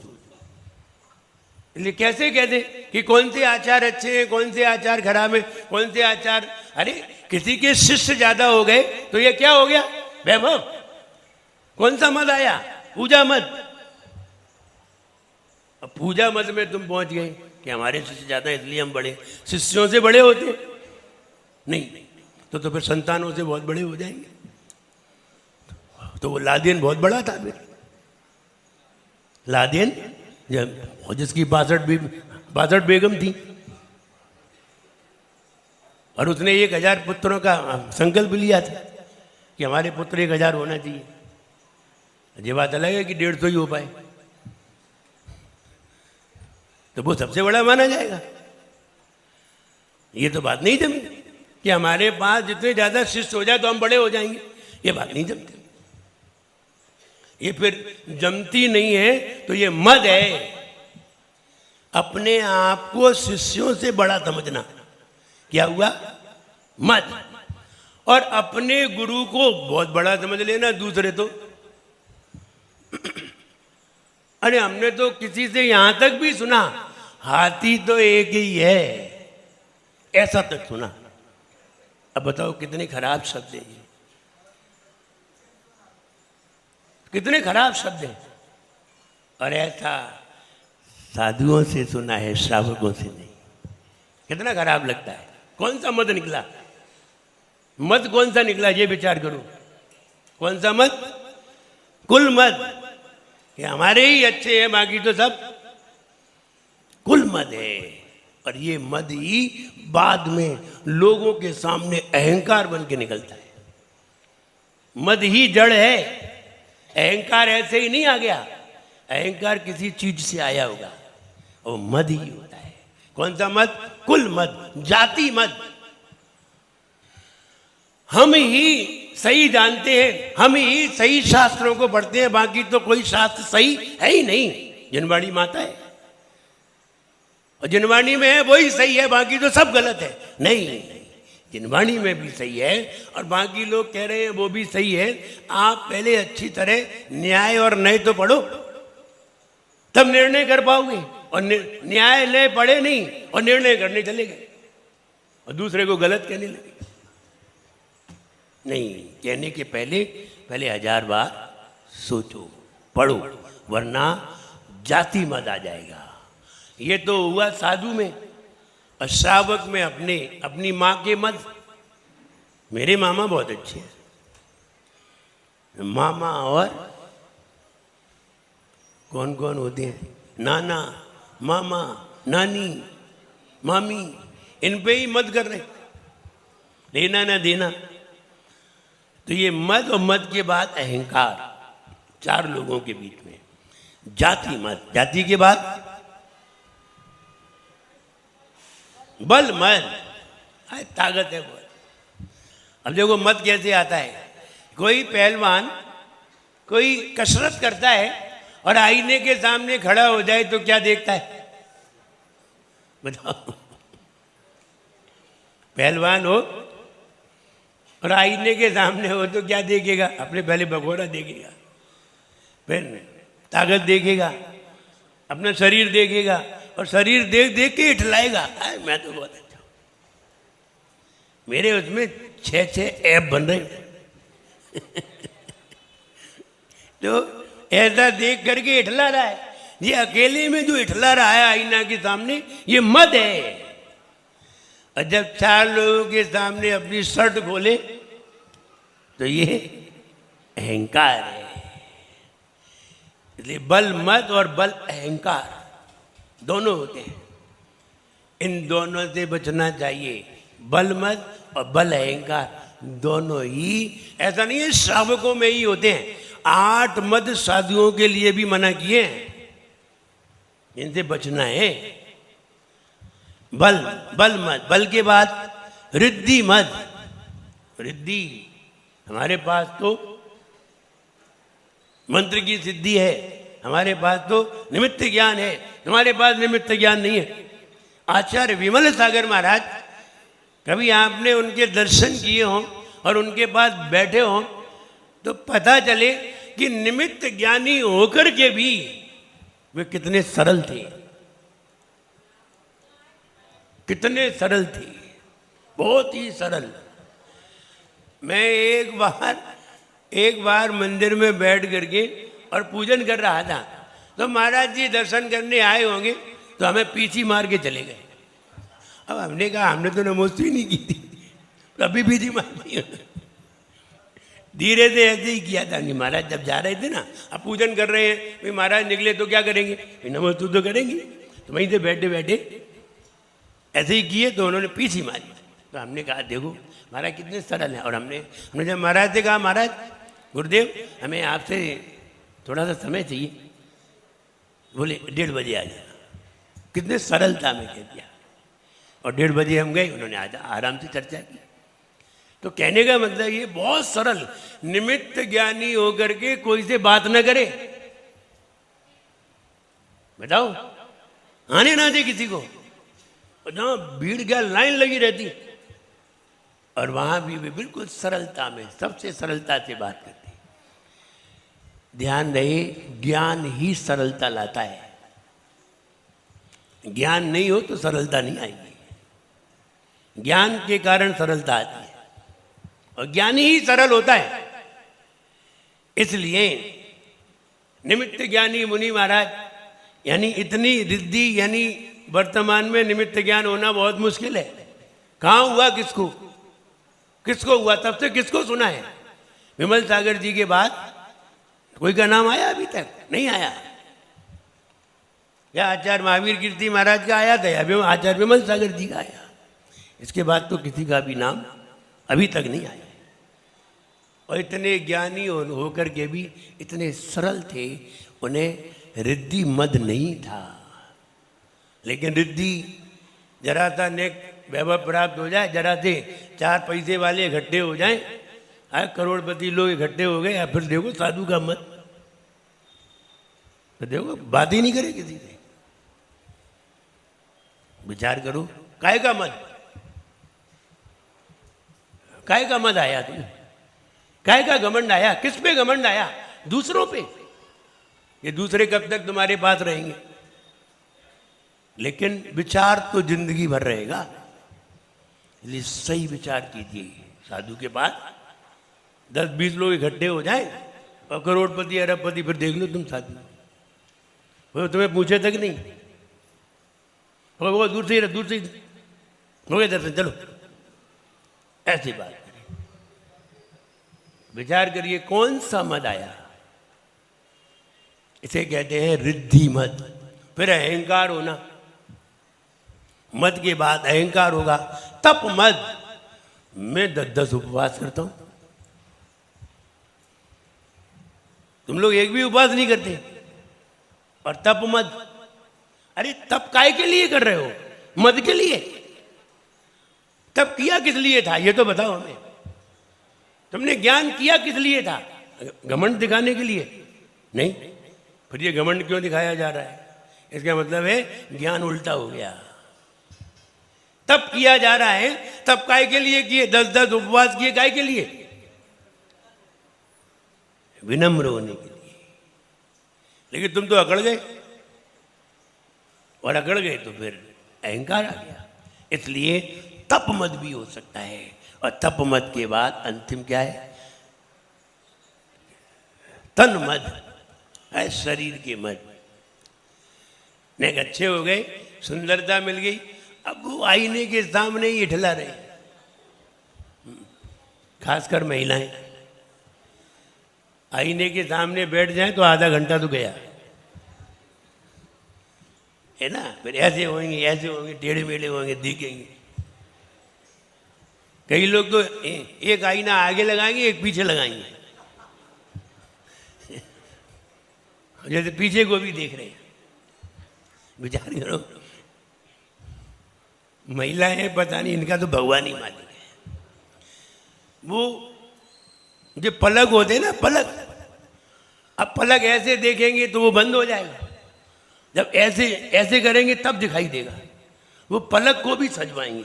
इसलिए कैसे कह दे कि कौन से आचार अच्छे हैं, कौन से आचार खराब है, कौन से आचार। अरे किसी के शिष्य ज्यादा हो गए तो ये क्या हो गया? वैभव। कौन सा मत आया? पूजा मत। अब पूजा मत में तुम पहुंच गए कि हमारे शिष्य ज्यादा है इसलिए हम बड़े। शिष्यों से बड़े होते नहीं, तो फिर संतानों से बहुत बड़े हो जाएंगे। तो वो लादेन बहुत बड़ा था फिर। लादेन जब जिसकी 62 बेगम थी और उसने 1000 पुत्रों का संकल्प लिया था कि हमारे पुत्र 1000 होना चाहिए। ये बात अलग है कि 150 ही हो पाए, तो वो सबसे बड़ा माना जाएगा। ये तो बात नहीं जमी कि हमारे पास जितने ज्यादा शिष्य हो जाए तो हम बड़े हो जाएंगे। ये बात नहीं जमती। ये फिर जमती नहीं है तो ये मद है। अपने आप को शिष्यों से बड़ा समझना क्या हुआ? मद। और अपने गुरु को बहुत बड़ा समझ लेना, दूसरे तो अरे हमने तो किसी से यहां तक भी सुना हाथी तो एक ही है, ऐसा तक सुना। अब बताओ कितने खराब शब्द है ये, कितने खराब शब्द हैं। और ऐसा साधुओं से सुना है, श्रावकों से नहीं। कितना खराब लगता है। कौन सा मत निकला? मत कौन सा निकला ये विचार करो। कौन सा मत? कुल मत कि हमारे ही अच्छे हैं, बाकी तो सब कुल मत है। और ये मद ही बाद में लोगों के सामने अहंकार बन के निकलता है। मद ही जड़ है, अहंकार ऐसे ही नहीं आ गया। अहंकार किसी चीज से आया होगा, वो मद ही होता है। कौन सा मद? कुल मद, जाति मद। हम ही सही जानते हैं, हम ही सही शास्त्रों को पढ़ते हैं, बाकी तो कोई शास्त्र सही है ही नहीं। जनवाणी माता है और जनवाणी में है वही सही है, बाकी तो सब गलत है। नहीं, जनवाणी में भी सही है और बाकी लोग कह रहे हैं वो भी सही है। आप पहले अच्छी तरह न्याय और नय तो पढ़ो, तब निर्णय कर पाओगे। और न्याय नय पढ़े नहीं और निर्णय करने चले गए और दूसरे को गलत कहने लगे। नहीं, कहने के पहले 1000 बार सोचो, पढ़ो, वरना जाति मत आ जाएगा। ये तो हुआ साधु में। और श्रावक में अपनी माँ के मत। मेरे मामा बहुत अच्छे हैं। मामा और कौन कौन होते हैं? नाना, मामा, नानी, मामी, इन पे ही मत कर रहे, लेना ना देना। तो ये मत और मत के बाद अहंकार, 4 लोगों के बीच में। जाति मत, जाति के बाद बल मत, ताकत है बल। अब देखो मत कैसे आता है। कोई पहलवान कोई कसरत करता है और आईने के सामने खड़ा हो जाए तो क्या देखता है? बताओ। पहलवान हो और आईने के सामने हो तो क्या देखेगा? अपने पहले भगोड़ा देखेगा, फिर ताकत देखेगा, अपना शरीर देखेगा और शरीर देख देख के इठलाएगा, मैं तो बहुत अच्छा हूं, मेरे उसमें 6 ऐप बन रहे तो ऐसा देख करके इठला रहा है। ये अकेले में जो इठला रहा है आईना के सामने, ये मद है। और जब 4 लोगों के सामने अपनी शर्ट खोले तो ये अहंकार है। इसलिए बल मद और बल अहंकार दोनों होते हैं। इन दोनों से बचना चाहिए, बल मद और बल अहंकार दोनों ही। ऐसा नहीं है श्रावकों में ही होते हैं, 8 मद साधुओं के लिए भी मना किए हैं, इनसे बचना है। बल बल मद, बल के बाद रिद्धि मद। रिद्धि, हमारे पास तो मंत्र की सिद्धि है, हमारे पास तो निमित्त ज्ञान है, हमारे पास निमित्त ज्ञान नहीं है। आचार्य विमल सागर महाराज, कभी आपने उनके दर्शन किए हों और उनके पास बैठे हों तो पता चले कि निमित्त ज्ञानी होकर के भी वे कितने सरल थे, कितने सरल थे, बहुत ही सरल। मैं एक बार मंदिर में बैठ करके और पूजन कर रहा था, तो महाराज जी दर्शन करने आए होंगे तो हमें पीछी मार के चले गए। अब हमने कहा हमने तो नमस्ते ही नहीं की थी, तो अभी पीछी मार दी। धीरे से ऐसे ही किया था। नहीं, महाराज जब जा रहे थे ना, अब पूजन कर रहे हैं, भाई महाराज निकले तो क्या करेंगे, नमस्ते तो करेंगे, तो वहीं से बैठे बैठे ऐसे ही किए तो उन्होंने पीछी मारी। तो हमने कहा देखो महाराज कितने सरल हैं। और हमने जब महाराज से कहा महाराज गुरुदेव हमें आपसे थोड़ा सा समय चाहिए, बोले 1:30 बजे आ जाना। कितने सरलता में कह दिया, और 1:30 बजे हम गए, उन्होंने आराम से चर्चा की। तो कहने का मतलब ये बहुत सरल, निमित्त ज्ञानी होकर के कोई से बात न करे, बताओ, आने ना दे किसी को। जहां भीड़ क्या लाइन लगी रहती, और वहां भी वे बिल्कुल सरलता में, सबसे सरलता से बात करते। ध्यान रहे, ज्ञान ही सरलता लाता है। ज्ञान नहीं हो तो सरलता नहीं आएगी, ज्ञान के कारण सरलता आती है, और ज्ञानी ही सरल होता है। इसलिए निमित्त ज्ञानी मुनि महाराज, यानी इतनी रिद्धि, यानी वर्तमान में निमित्त ज्ञान होना बहुत मुश्किल है। कहाँ हुआ, किसको किसको हुआ, तब से किसको सुना है? विमल सागर जी के बाद कोई का नाम आया? अभी तक नहीं आया। या आचार्य महावीर कीर्ति महाराज का आया था, या आचार्य विमल सागर जी का आया। इसके बाद तो किसी का भी नाम अभी तक नहीं आया। और इतने ज्ञानी होकर के भी इतने सरल थे, उन्हें रिद्धि मद नहीं था। लेकिन रिद्धि जरा सा नेक वैभव प्राप्त हो जाए, जरा से 4 पैसे वाले इकट्ठे हो जाएं, करोड़पति लोग इकट्ठे हो गए, या फिर देखो साधु का मत, तो देखो बात ही नहीं करे किसी से। विचार करो, काय का मत, काय का मत आया तुम्हें? काय का घमंड आया? किस पे घमंड आया? दूसरों पे। ये दूसरे कब तक तुम्हारे पास रहेंगे? लेकिन विचार तो जिंदगी भर रहेगा। इसलिए सही विचार कीजिए। साधु के पास 10-20 लोग इकट्ठे हो जाए और करोड़पति अरबपति, फिर देख लो तुम साधु, वो तुम्हें पूछे तक नहीं, वो दूर से हो गए दर्शन, चलो। ऐसी बात करिए, विचार करिए कौन सा मद आया। इसे कहते हैं रिद्धि मद। फिर अहंकार होना, मद के बाद अहंकार होगा। तप मद, मैं 10 उपवास करता हूं, तुम लोग एक भी उपवास नहीं करते। और तप मद, अरे तप काय के लिए कर रहे हो? मद के लिए। तप किया किस लिए था ये तो बताओ हमें। तुमने ज्ञान किया किस लिए था? घमंड दिखाने के लिए नहीं। फिर ये घमंड क्यों दिखाया जा रहा है? इसका मतलब है ज्ञान उल्टा हो गया। तप किया जा रहा है, तप काय के लिए किए? 10 उपवास किए काय के लिए? विनम्र होने के लिए। लेकिन तुम तो अकड़ गए, और अकड़ गए तो फिर अहंकार आ गया। इसलिए तप मद भी हो सकता है। और तप मद के बाद अंतिम क्या है? तन मद है, शरीर के मद। नेक अच्छे हो गए, सुंदरता मिल गई, अब वो आईने के सामने ही इठला रहे, खासकर महिलाएं। आईने के सामने बैठ जाए तो आधा घंटा तो गया है ना। फिर ऐसे होंगे टेढ़े मेढ़े होंगे, दिखेंगे। कई लोग तो एक आईना आगे लगाएंगे, एक पीछे लगाएंगे, जैसे पीछे को भी देख रहे हैं। विचार करो, महिलाएं पता नहीं, इनका तो भगवान ही मालिक है। वो जो पलक होते हैं ना, पलक, अब पलक ऐसे देखेंगे तो वो बंद हो जाएगा, जब ऐसे ऐसे करेंगे तब दिखाई देगा। वो पलक को भी सजवाएंगे,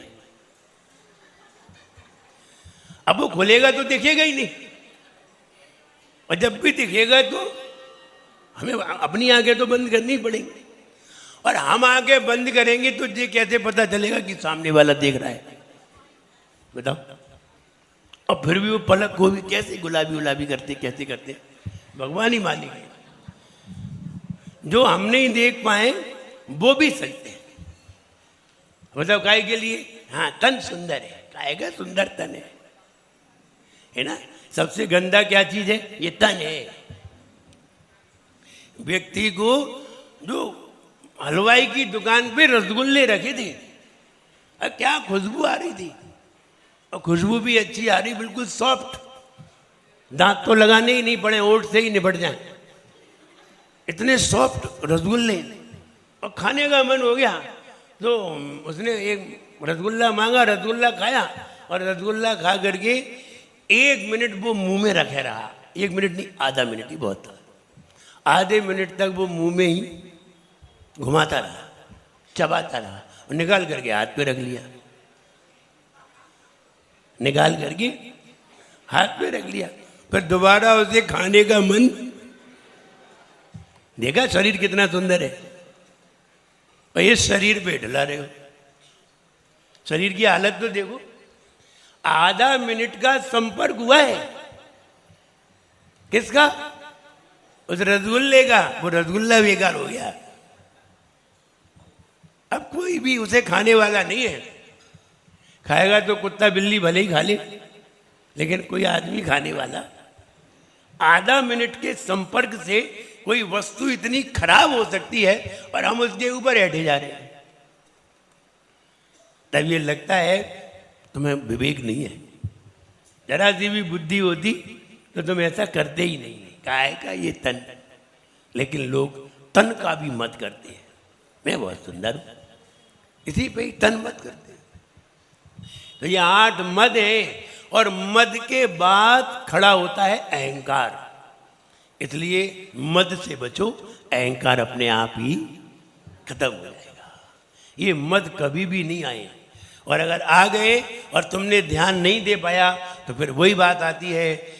अब वो खुलेगा तो दिखेगा ही नहीं, और जब भी दिखेगा तो हमें अपनी आंखें तो बंद करनी पड़ेगी। और हम आंखें बंद करेंगे तो ये कैसे पता चलेगा कि सामने वाला देख रहा है, बताओ। और फिर भी वो पलक को भी कैसे गुलाबी गुलाबी करते, कैसे करते, भगवान ही मालिक है। जो हम नहीं देख पाए वो भी सजते हैं। मतलब काय के लिए? हाँ, तन सुंदर है, काय का सुंदर तन है ना। सबसे गंदा क्या चीज है? ये तन है। व्यक्ति को, जो हलवाई की दुकान पे रसगुल्ले रखे थे, और क्या खुशबू आ रही थी, और खुशबू भी अच्छी आ रही, बिल्कुल सॉफ्ट, दांत तो लगाने ही नहीं पड़े, ओठ से ही निपट जाए, इतने सॉफ्ट रसगुल्ले। और खाने का मन हो गया तो उसने एक रसगुल्ला मांगा, रसगुल्ला खाया, और रसगुल्ला खा करके 1 मिनट वो मुंह में रखे रहा। 1 मिनट नहीं, आधा मिनट ही बहुत था। आधे मिनट तक वो मुंह में ही घुमाता रहा, चबाता रहा, और निकाल करके हाथ पे रख लिया, निकाल करके हाथ पे रख लिया। फिर दोबारा उसे खाने का मन, देखा शरीर कितना सुंदर है, और ये शरीर पे ढला रहे हो। शरीर की हालत तो देखो, आधा मिनट का संपर्क हुआ है, किसका? उस रसगुल्ले का। वो रसगुल्ला बेकार हो गया, अब कोई भी उसे खाने वाला नहीं है। खाएगा तो कुत्ता बिल्ली भले ही खा ले, लेकिन कोई आदमी खाने वाला। आधा मिनट के संपर्क से कोई वस्तु इतनी खराब हो सकती है, और हम उसके ऊपर बैठे जा रहे हैं। तब ये लगता है तुम्हें विवेक नहीं है। जरा सी भी बुद्धि होती तो तुम ऐसा करते ही नहीं। काय का ये तन, लेकिन लोग तन का भी मत करते हैं। मैं बहुत सुंदर हूं, इसी पे ही तन मत करते हैं। तो ये 8 मद है, और मद के बाद खड़ा होता है अहंकार। इसलिए मद से बचो, अहंकार अपने आप ही खत्म हो जाएगा। ये मद कभी भी नहीं आए, और अगर आ गए और तुमने ध्यान नहीं दे पाया तो फिर वही बात आती है,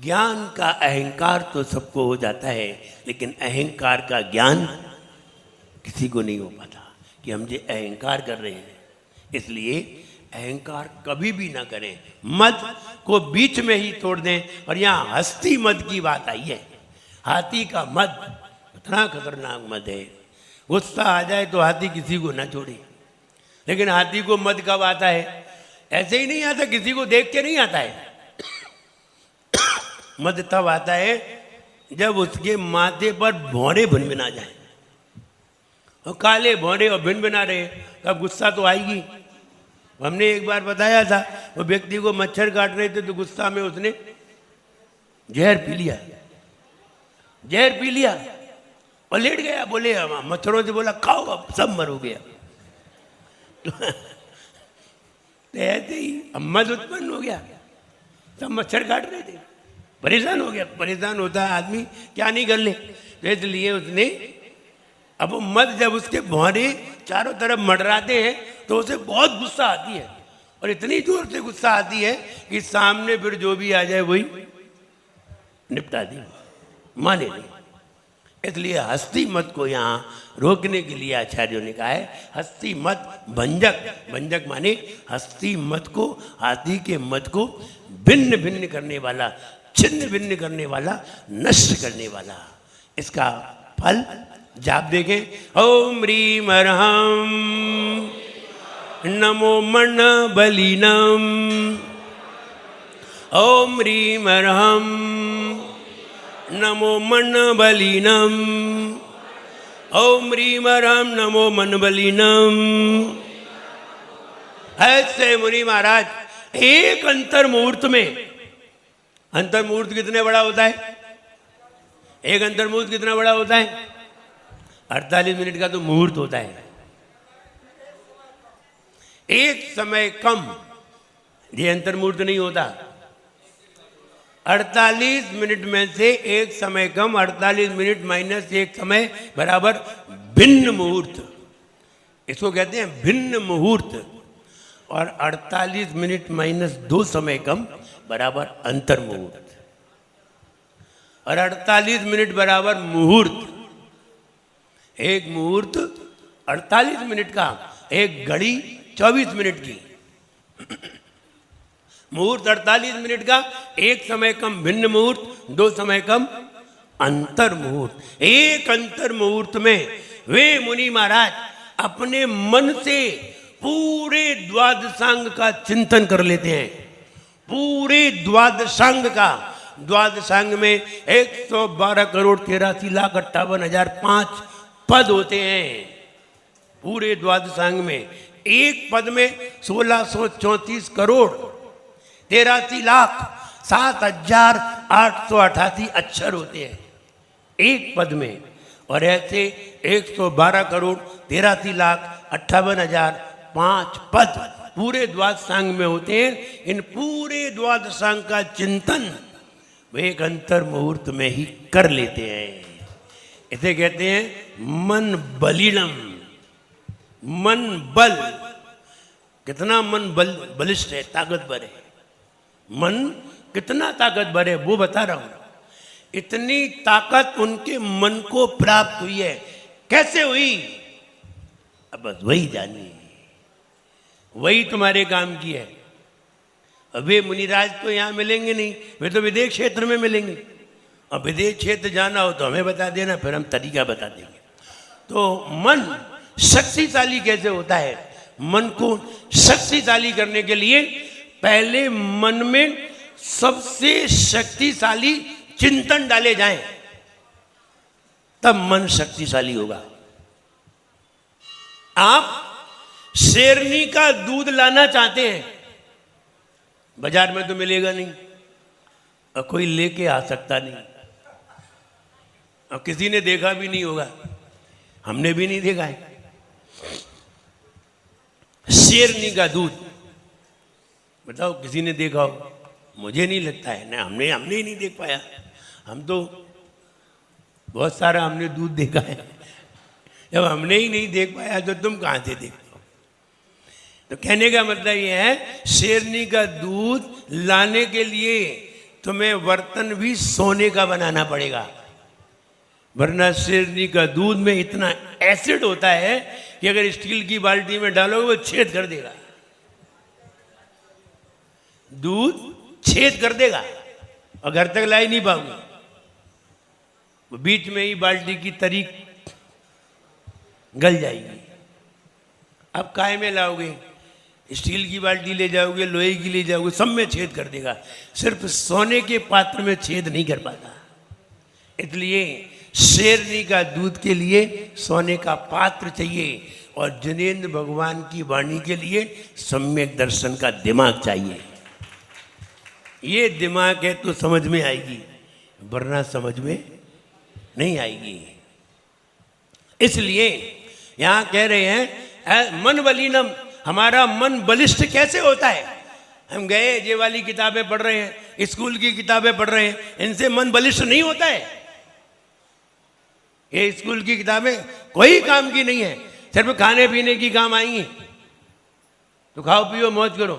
ज्ञान का अहंकार तो सबको हो जाता है, लेकिन अहंकार का ज्ञान किसी को नहीं हो पाता कि हम ये अहंकार कर रहे हैं। इसलिए अहंकार कभी भी ना करें, मद को बीच में ही तोड़ दें। और यहाँ हस्ती मद की बात आई है। हाथी का मद इतना खतरनाक मद है, गुस्सा आ जाए तो हाथी किसी को ना छोड़े। लेकिन हाथी को मद कब आता है? ऐसे ही नहीं आता, किसी को देख के नहीं आता है। मद तब आता है जब उसके माथे पर भौरे भिनभिना जाए, और काले भौरे और भिनभिना रहे, तब गुस्सा तो आएगी। हमने एक बार बताया था, वो व्यक्ति को मच्छर काट रहे थे तो गुस्सा में उसने जहर पी लिया, जहर पी लिया और लेट गया। बोले मच्छरों से बोला खाओ अब सब मरोगे। तो ऐसे ही मद उत्पन्न हो गया, सब मच्छर काट रहे थे, परेशान हो गया। परेशान होता है आदमी, क्या नहीं कर ले। तो इसलिए उसने, अब वो मद जब उसके भौरे चारों तरफ मंडराते हैं तो उसे बहुत गुस्सा आती है, और इतनी जोर से गुस्सा आती है कि सामने फिर जो भी आ जाए वही निपटा दी, माने नहीं। इसलिए हस्ती मत को यहाँ रोकने के लिए आचार्यों ने कहा है, हस्ती मत भंजक। भंजक माने हस्ती मत को, हाथी के मत को भिन्न भिन्न करने वाला, छिन्न भिन्न करने वाला, नष्ट करने वाला। इसका फल जाप देखें, ओम ह्रीम अर्हम नमो मन बलिनम, ओम ह्रीम अर्हम नमो मन बलिनम, ओम ह्रीम राम नमो मन बलिनम। ऐसे मुनि महाराज एक अंतर मुहूर्त में, अंतर मुहूर्त कितने बड़ा होता है? एक अंतर मुहूर्त कितना बड़ा होता है? 48 मिनट का तो मुहूर्त होता है। एक समय कम ये अंतर मुहूर्त नहीं होता। 48 मिनट में से एक समय कम, 48 मिनट माइनस एक समय बराबर भिन्न मुहूर्त, इसको कहते हैं भिन्न मुहूर्त। और 48 मिनट माइनस 2 समय कम बराबर अंतर मुहूर्त। और 48 मिनट बराबर मुहूर्त। एक मुहूर्त 48 मिनट का, एक घड़ी 24 मिनट की। मुहूर्त 48 मिनट का, एक समय कम भिन्न मुहूर्त, 2 समय कम अंतर मुहूर्त। एक अंतर मुहूर्त में वे मुनि महाराज अपने मन से पूरे द्वादशांग का चिंतन कर लेते हैं। पूरे द्वादशांग का, द्वादशांग में 112 करोड़ 83,58,005 पद होते हैं। पूरे द्वादशांग में एक पद में 1634 करोड़ 83,07,888 अक्षर होते हैं एक पद में। और ऐसे 112 करोड़ 83,58,005 पद पूरे द्वादशांग में होते हैं। इन पूरे द्वादशांग का चिंतन वे एक अंतर मुहूर्त में ही कर लेते हैं। इसे कहते हैं मन बलिनम। मन बल, कितना मन बलिष्ठ है, ताकतवर है। मन कितना ताकतवर है वो बता रहा हूं। इतनी ताकत उनके मन को प्राप्त हुई है। कैसे हुई? अब बस वही जानिए, वही तुम्हारे काम की है। अब वे मुनिराज तो यहां मिलेंगे नहीं, वे तो विदेश क्षेत्र में मिलेंगे। और विदेश क्षेत्र जाना हो तो हमें बता देना, फिर हम तरीका बता देंगे। तो मन शक्तिशाली कैसे होता है? मन को शक्तिशाली करने के लिए पहले मन में सबसे शक्तिशाली चिंतन डाले जाएं, तब मन शक्तिशाली होगा। आप शेरनी का दूध लाना चाहते हैं, बाजार में तो मिलेगा नहीं और कोई लेके आ सकता नहीं और किसी ने देखा भी नहीं होगा, हमने भी नहीं देखा है। शेरनी का दूध बताओ किसी ने देखा हो? मुझे नहीं लगता है ना, हमने ही नहीं देख पाया। हम तो बहुत सारा हमने दूध देखा है। जब हमने ही नहीं देख पाया तो तुम कहां से देख पाओ? तो कहने का मतलब ये है, शेरनी का दूध लाने के लिए तुम्हें बर्तन भी सोने का बनाना पड़ेगा, वरना शेरनी का दूध में इतना एसिड होता है कि अगर स्टील की बाल्टी में डालोगे वो छेद कर देगा, दूध छेद कर देगा और घर तक ला ही नहीं पाओगे। वो बीच में ही बाल्टी की तरी गल जाएगी। अब काय में लाओगे? स्टील की बाल्टी ले जाओगे, लोहे की ले जाओगे, सब में छेद कर देगा, सिर्फ सोने के पात्र में छेद नहीं कर पाता। इसलिए शेरनी का दूध के लिए सोने का पात्र चाहिए और जिनेंद्र भगवान की वाणी के लिए सम्यक दर्शन का दिमाग चाहिए। ये दिमाग है तो समझ में आएगी, वरना समझ में नहीं आएगी। इसलिए यहां कह रहे हैं मन बलिनम, हमारा मन बलिष्ठ कैसे होता है? हम गए ये वाली किताबें पढ़ रहे हैं, स्कूल की किताबें पढ़ रहे हैं, इनसे मन बलिष्ठ नहीं होता है। ये स्कूल की किताबें कोई काम की नहीं है, सिर्फ खाने पीने की काम आएंगी। तो खाओ पियो मौज करो,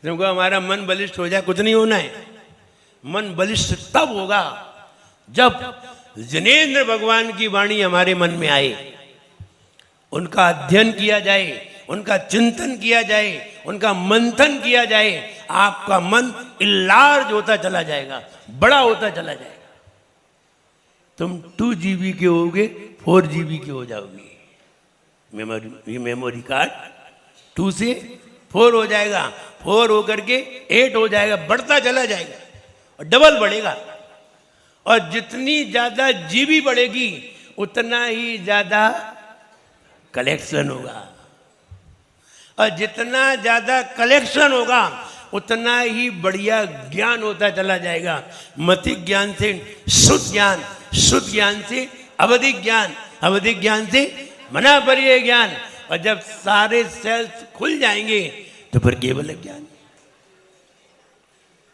तुमको हमारा मन बलिष्ठ हो जाए, कुछ नहीं होना है। मन बलिष्ठ तब होगा जब जिनेंद्र भगवान की वाणी हमारे मन में आए, उनका अध्ययन किया जाए, उनका चिंतन किया जाए, उनका मंथन किया जाए। आपका मन इलार्ज होता चला जाएगा, बड़ा होता चला जाएगा। तुम 2 GB के होगे, 4 GB के हो जाओगे। मेमोरी कार्ड 2 से 4 हो जाएगा, 4 होकर के 8 हो जाएगा, बढ़ता चला जाएगा और डबल बढ़ेगा। और जितनी ज्यादा जीबी बढ़ेगी उतना ही ज्यादा कलेक्शन होगा, और जितना ज्यादा कलेक्शन होगा उतना ही बढ़िया ज्ञान होता चला जाएगा। मतिक ज्ञान से शुद्ध ज्ञान, शुद्ध ज्ञान से अवधिक ज्ञान, अवधिक ज्ञान से मनापरिय ज्ञान, और जब सारे सेल्स खुल जाएंगे तो फिर केवल ज्ञान।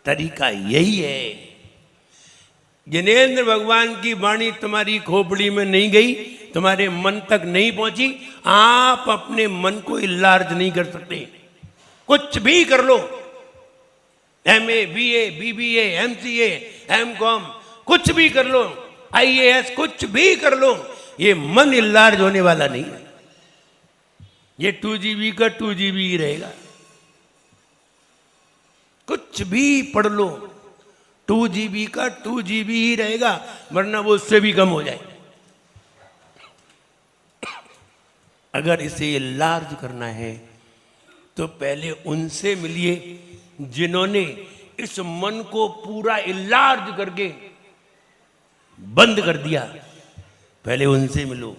तरीका यही है। जिनेंद्र भगवान की वाणी तुम्हारी खोपड़ी में नहीं गई, तुम्हारे मन तक नहीं पहुंची, आप अपने मन को इलार्ज नहीं कर सकते। कुछ भी कर लो, MA, BA, BBA, MCA, MCOM, कुछ भी कर लो, IAS, कुछ भी कर लो, ये मन इलार्ज होने वाला नहीं है। ये 2 GB का 2 GB ही रहेगा। कुछ भी पढ़ लो, 2 GB का 2 GB ही रहेगा, वरना वो उससे भी कम हो जाए। अगर इसे इलार्ज करना है तो पहले उनसे मिलिए जिन्होंने इस मन को पूरा इलार्ज करके बंद कर दिया। पहले उनसे मिलो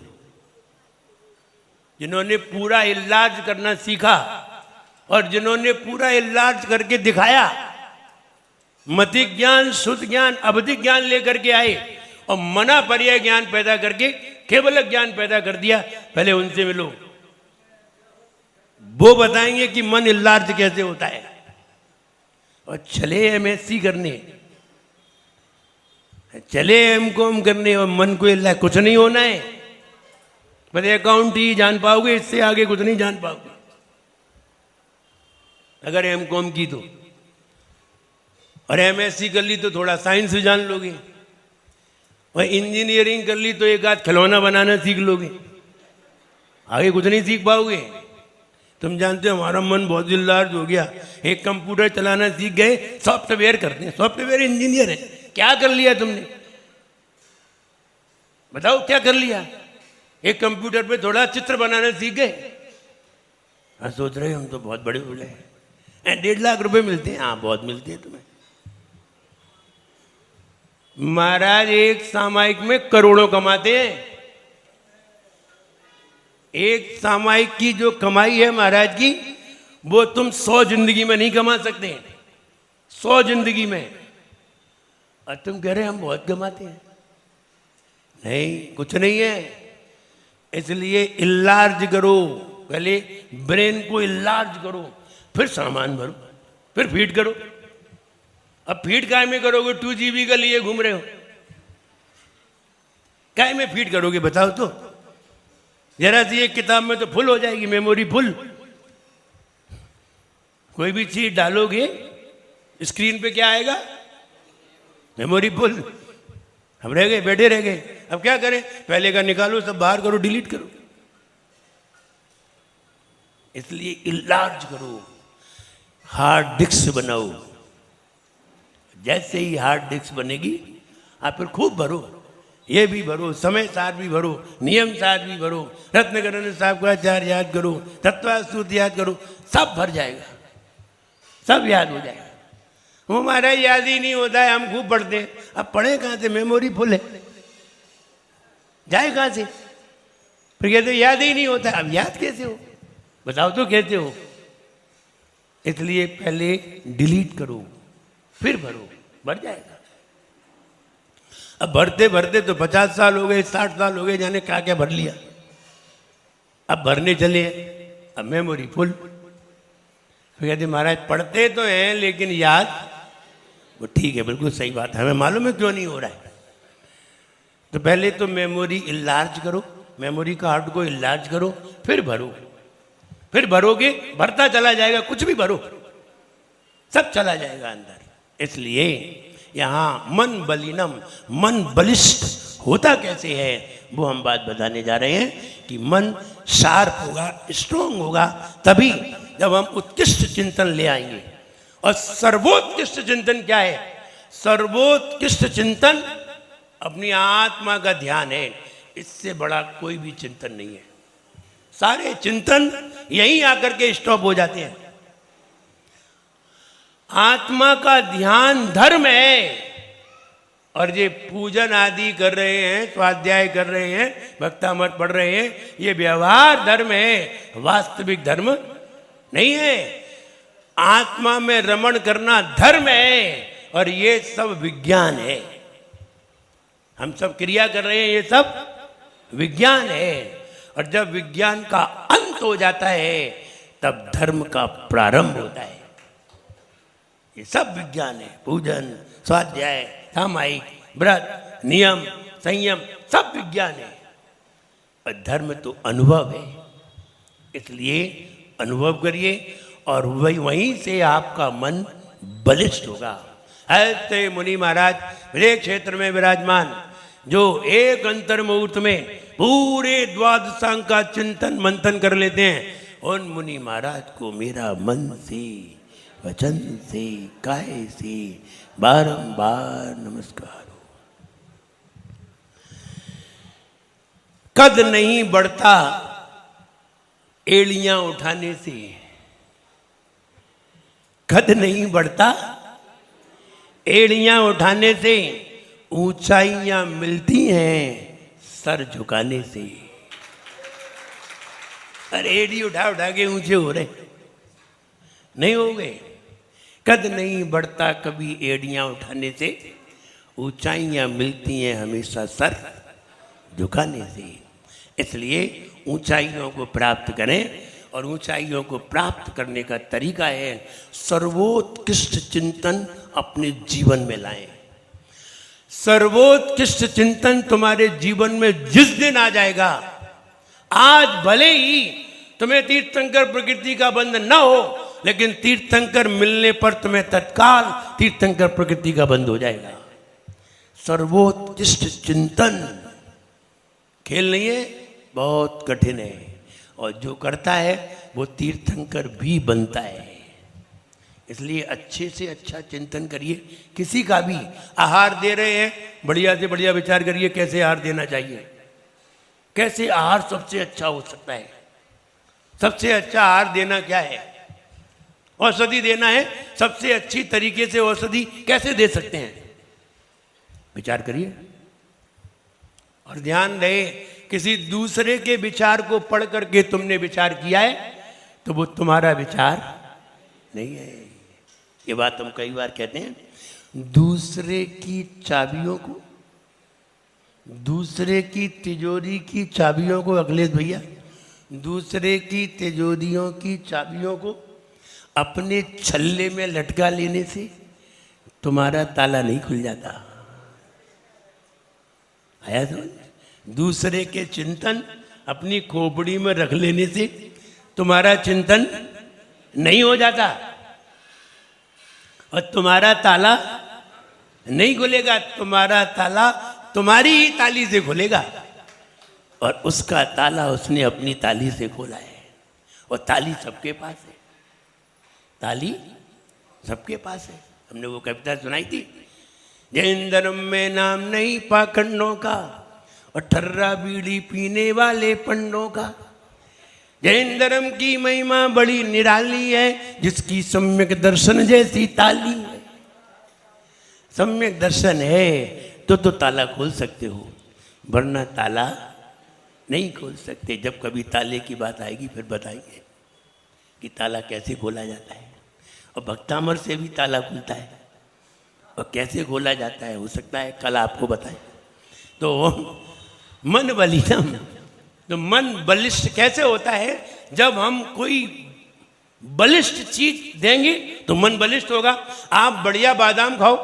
जिन्होंने पूरा इलाज करना सीखा और जिन्होंने पूरा इलाज करके दिखाया। मतिक ज्ञान, शुद्ध ज्ञान, अवधिक ज्ञान लेकर के आए और मना पर्याय ज्ञान पैदा करके केवल ज्ञान पैदा कर दिया। पहले उनसे मिलो, वो बताएंगे कि मन इलाज कैसे होता है। और चले MSc करने, चले MCOM करने और मन को इलाज कुछ नहीं होना है। बस अकाउंट ही जान पाओगे, इससे आगे कुछ नहीं जान पाओगे। अगर MCOM की तो, और MSc कर ली तो थोड़ा साइंस भी जान लोगे, और इंजीनियरिंग कर ली तो एक आध खिलौना बनाना सीख लोगे, आगे कुछ नहीं सीख पाओगे। तुम जानते हो हमारा मन बहुत इलार्ज हो गया, एक कंप्यूटर चलाना सीख गए, सॉफ्टवेयर करते हैं, सॉफ्टवेयर इंजीनियर है। क्या कर लिया तुमने, बताओ क्या कर लिया? एक कंप्यूटर पे थोड़ा चित्र बनाना सीख गए, हाँ सोच रहे हम तो बहुत बड़े हो गए, 1.5 लाख रुपए मिलते हैं। हाँ बहुत मिलते हैं तुम्हें। महाराज एक सामायिक में करोड़ों कमाते हैं। एक सामायिक की जो कमाई है महाराज की, वो तुम 100 जिंदगी में नहीं कमा सकते, 100 जिंदगी में। और तुम कह रहे हम बहुत कमाते हैं। नहीं, कुछ नहीं है। इसलिए इलार्ज करो, पहले ब्रेन को इलार्ज करो, फिर सामान भरो, फिर फीड करो। अब फीड काय में करोगे? 2 GB का लिए घूम रहे हो, काय में फीड करोगे बताओ तो? जरा सी एक किताब में तो फुल हो जाएगी, मेमोरी फुल। कोई भी चीज डालोगे स्क्रीन पे क्या आएगा? Memory full. हम रह गए, बैठे रह गए। अब क्या करें? पहले का निकालो, सब बाहर करो, डिलीट करो। इसलिए इलार्ज करो, हार्ड डिस्क बनाओ। जैसे ही हार्ड डिस्क बनेगी आप फिर खूब भरो, ये भी भरो, समय सार भी भरो, नियम सार भी भरो, रत्नकरण साहब का आचार्य याद करो, तत्वास्तुति याद करो, सब भर जाएगा, सब याद हो जाएगा। वो हमारा याद ही नहीं होता है, हम खूब पढ़ते हैं। अब पढ़े कहाँ से? मेमोरी फुल है, जाए कहाँ से? फिर कहते याद ही नहीं होता। अब याद कैसे हो बताओ तो, कैसे हो? इसलिए पहले डिलीट करो, फिर भरो, भर जाएगा। अब भरते भरते तो 50 साल हो गए, 60 साल हो गए, जाने क्या क्या भर लिया। अब भरने चले, अब मेमोरी फुल। फिर कहते महाराज पढ़ते तो हैं लेकिन याद, वो ठीक है, बिल्कुल सही बात है, हमें मालूम है क्यों नहीं हो रहा है। तो पहले तो मेमोरी इलार्ज करो, मेमोरी कार्ड को इलार्ज करो, फिर भरो। फिर भरोगे, भरता चला जाएगा, कुछ भी भरो, सब चला जाएगा अंदर। इसलिए यहां मन बलिनम, मन बलिष्ठ होता कैसे है वो हम बात बताने जा रहे हैं कि मन शार्प होगा, स्ट्रोंग होगा तभी जब हम उत्कृष्ट चिंतन ले आएंगे। और सर्वोत्कृष्ट चिंतन क्या है? सर्वोत्कृष्ट चिंतन अपनी आत्मा का ध्यान है। इससे बड़ा कोई भी चिंतन नहीं है। सारे चिंतन यहीं आकर के स्टॉप हो जाते हैं। आत्मा का ध्यान धर्म है और ये पूजन आदि कर रहे हैं, स्वाध्याय कर रहे हैं, भक्तामृत पढ़ रहे हैं, ये व्यवहार धर्म है, वास्तविक धर्म नहीं है। आत्मा में रमण करना धर्म है और ये सब विज्ञान है। हम सब क्रिया कर रहे हैं, ये सब विज्ञान है। और जब विज्ञान का अंत हो जाता है तब धर्म का प्रारंभ होता है। ये सब विज्ञान है, पूजन, स्वाध्याय, सामायिक, व्रत, नियम, संयम, सब विज्ञान है। और धर्म तो अनुभव है, इसलिए अनुभव करिए और वहीं से आपका मन बलिष्ठ होगा। ऐसे मुनि महाराज मेरे क्षेत्र में विराजमान, जो एक अंतर मुहूर्त में पूरे द्वादशांग का चिंतन मंथन कर लेते हैं, उन मुनि महाराज को मेरा मन से, वचन से, काय से बारंबार नमस्कार हो। कद नहीं बढ़ता एड़ियां उठाने से, कद नहीं बढ़ता एड़ियां उठाने से, ऊंचाइयां मिलती हैं सर झुकाने से। अरे एड़ी उठा उठा के ऊंचे हो रहे नहीं हो गए। कद नहीं बढ़ता कभी एड़ियां उठाने से, ऊंचाइयां मिलती हैं हमेशा सर झुकाने से। इसलिए ऊंचाइयों को प्राप्त करें और ऊंचाइयों को प्राप्त करने का तरीका है सर्वोत्कृष्ट चिंतन अपने जीवन में लाएं। सर्वोत्कृष्ट चिंतन तुम्हारे जीवन में जिस दिन आ जाएगा, आज भले ही तुम्हें तीर्थंकर प्रकृति का बंध न हो, लेकिन तीर्थंकर मिलने पर तुम्हें तत्काल तीर्थंकर प्रकृति का बंध हो जाएगा। सर्वोत्कृष्ट चिंतन खेल नहीं है, बहुत कठिन है, और जो करता है वो तीर्थंकर भी बनता है। इसलिए अच्छे से अच्छा चिंतन करिए। किसी का भी आहार दे रहे हैं, बढ़िया से बढ़िया विचार करिए कैसे आहार देना चाहिए, कैसे आहार सबसे अच्छा हो सकता है। सबसे अच्छा आहार देना क्या है? औषधि देना है। सबसे अच्छी तरीके से औषधि कैसे दे सकते हैं, विचार करिए। और ध्यान रहे, किसी दूसरे के विचार को पढ़ करके तुमने विचार किया है तो वो तुम्हारा विचार नहीं है। ये बात हम कई बार कहते हैं। दूसरे की चाबियों को, दूसरे की तिजोरी की चाबियों को, अखिलेश भैया, दूसरे की तिजोरियों की चाबियों को अपने छल्ले में लटका लेने से तुम्हारा ताला नहीं खुल जाता। आया समझ? दूसरे के चिंतन अपनी खोपड़ी में रख लेने से तुम्हारा चिंतन नहीं हो जाता और तुम्हारा ताला नहीं खुलेगा। तुम्हारा ताला तुम्हारी ही ताली से खुलेगा और उसका ताला उसने अपनी ताली से खोला है। और ताली सबके पास है, ताली सबके पास है। हमने वो कविता सुनाई थी, जैन धर्म में नाम नहीं पाखंडों का और ठर्रा बीड़ी पीने वाले पंडों का। जैन धर्म की महिमा बड़ी निराली है, जिसकी सम्यक दर्शन जैसी ताली है। सम्यक दर्शन है तो ताला खोल सकते हो, वरना ताला नहीं खोल सकते। जब कभी ताले की बात आएगी फिर बताएंगे कि ताला कैसे खोला जाता है। और भक्तामर से भी ताला खुलता है, और कैसे खोला जाता है हो सकता है कल आपको बताएं। तो मन बलिष्ठम, तो मन बलिष्ठ कैसे होता है? जब हम कोई बलिष्ठ चीज देंगे तो मन बलिष्ठ होगा। आप बढ़िया बादाम खाओ,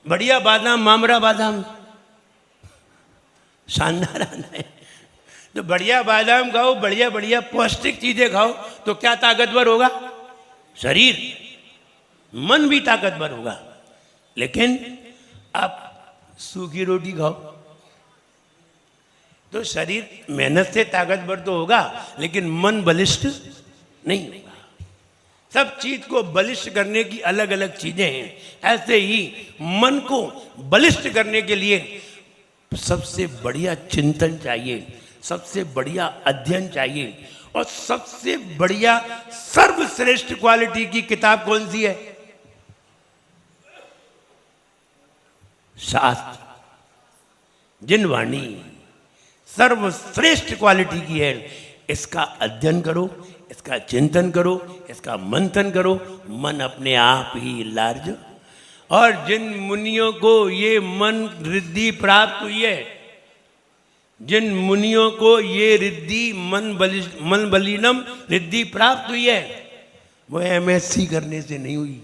बढ़िया बादाम, मामरा बादाम शानदार आना है, तो बढ़िया बादाम खाओ, बढ़िया बढ़िया पौष्टिक चीजें खाओ, तो क्या ताकतवर होगा? शरीर, मन भी ताकतवर होगा। लेकिन आप सूखी रोटी खाओ तो शरीर मेहनत से ताकतवर तो होगा, लेकिन मन बलिष्ठ नहीं होगा। सब चीज को बलिष्ठ करने की अलग अलग चीजें हैं। ऐसे ही मन को बलिष्ठ करने के लिए सबसे बढ़िया चिंतन चाहिए, सबसे बढ़िया अध्ययन चाहिए। और सबसे बढ़िया सर्वश्रेष्ठ क्वालिटी की किताब कौन सी है? शास्त्र, जिन वाणी सर्वश्रेष्ठ क्वालिटी की है, इसका अध्ययन करो, इसका चिंतन करो, इसका मंथन करो, मन अपने आप ही लार्ज। और जिन मुनियों को ये मन रिद्धि प्राप्त हुई है, जिन मुनियों को ये रिद्धि मन बलीनम रिद्धि प्राप्त हुई है, वो MSc करने से नहीं हुई,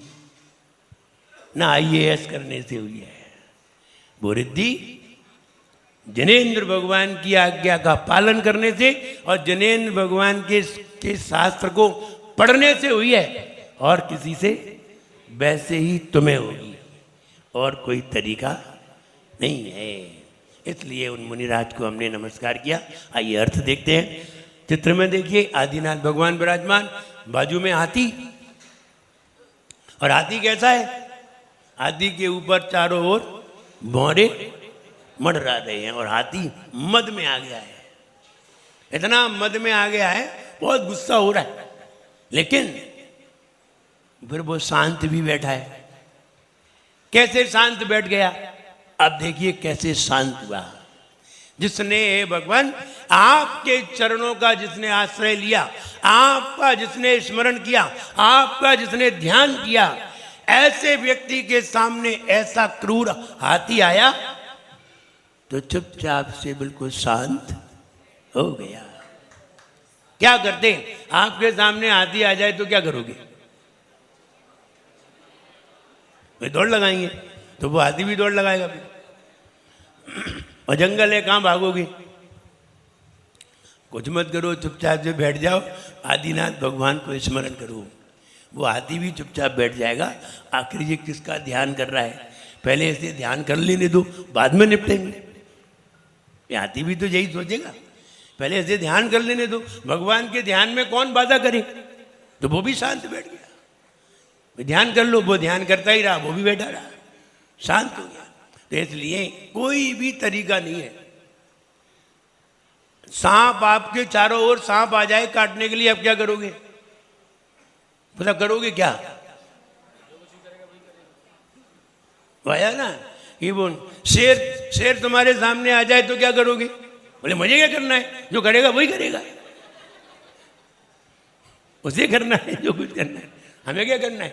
ना IAS करने से हुई है। वो रिद्धि जनेन्द्र भगवान की आज्ञा का पालन करने से और जनेन्द्र भगवान के शास्त्र को पढ़ने से हुई है, और किसी से वैसे ही तुम्हें होगी, और कोई तरीका नहीं है। इसलिए उन मुनिराज को हमने नमस्कार किया। आइए अर्थ देखते हैं। चित्र में देखिए, आदिनाथ भगवान विराजमान, बाजू में हाथी। और हाथी कैसा है? हाथी के ऊपर चारों ओर भौरे मंडरा रहे हैं, और हाथी मद में आ गया है। इतना मद में आ गया है, बहुत गुस्सा हो रहा है, लेकिन फिर वो शांत भी बैठा है। कैसे शांत बैठ गया? अब देखिए कैसे शांत हुआ। जिसने, हे भगवान, आपके चरणों का जिसने आश्रय लिया, आपका जिसने स्मरण किया, आपका जिसने ध्यान किया, ऐसे व्यक्ति के सामने ऐसा क्रूर हाथी आया तो चुपचाप से बिल्कुल शांत हो गया। क्या करते? आपके सामने हाथी आ जाए तो क्या करोगे? वे दौड़ लगाएंगे, तो वो हाथी भी दौड़ लगाएगा फिर। और जंगल है, कहाँ भागोगे? कुछ मत करो, चुपचाप से बैठ जाओ, आदिनाथ भगवान को स्मरण करो। वो हाथी भी चुपचाप बैठ जाएगा। आखिर ये किसका ध्यान कर रहा है? पहले ऐसे ध्यान कर लेने दो, बाद में निपटेंगे। ये हाथी भी तो यही सोचेगा, पहले ऐसे ध्यान कर लेने दो। भगवान के ध्यान में कौन बाधा करे? तो वो भी शांत बैठ गया। ध्यान कर लो, वो ध्यान करता ही रहा, वो भी बैठा रहा, शांत हो गया। तो इसलिए कोई भी तरीका नहीं है। सांप आपके चारों ओर सांप आ जाए काटने के लिए, अब क्या करोगे? पता करोगे क्या? आया ना ये बोल, शेर तुम्हारे सामने आ जाए तो क्या करोगे? बोले मुझे क्या करना है, जो करेगा वही करेगा, उसे करना है जो कुछ करना है, हमें क्या करना है?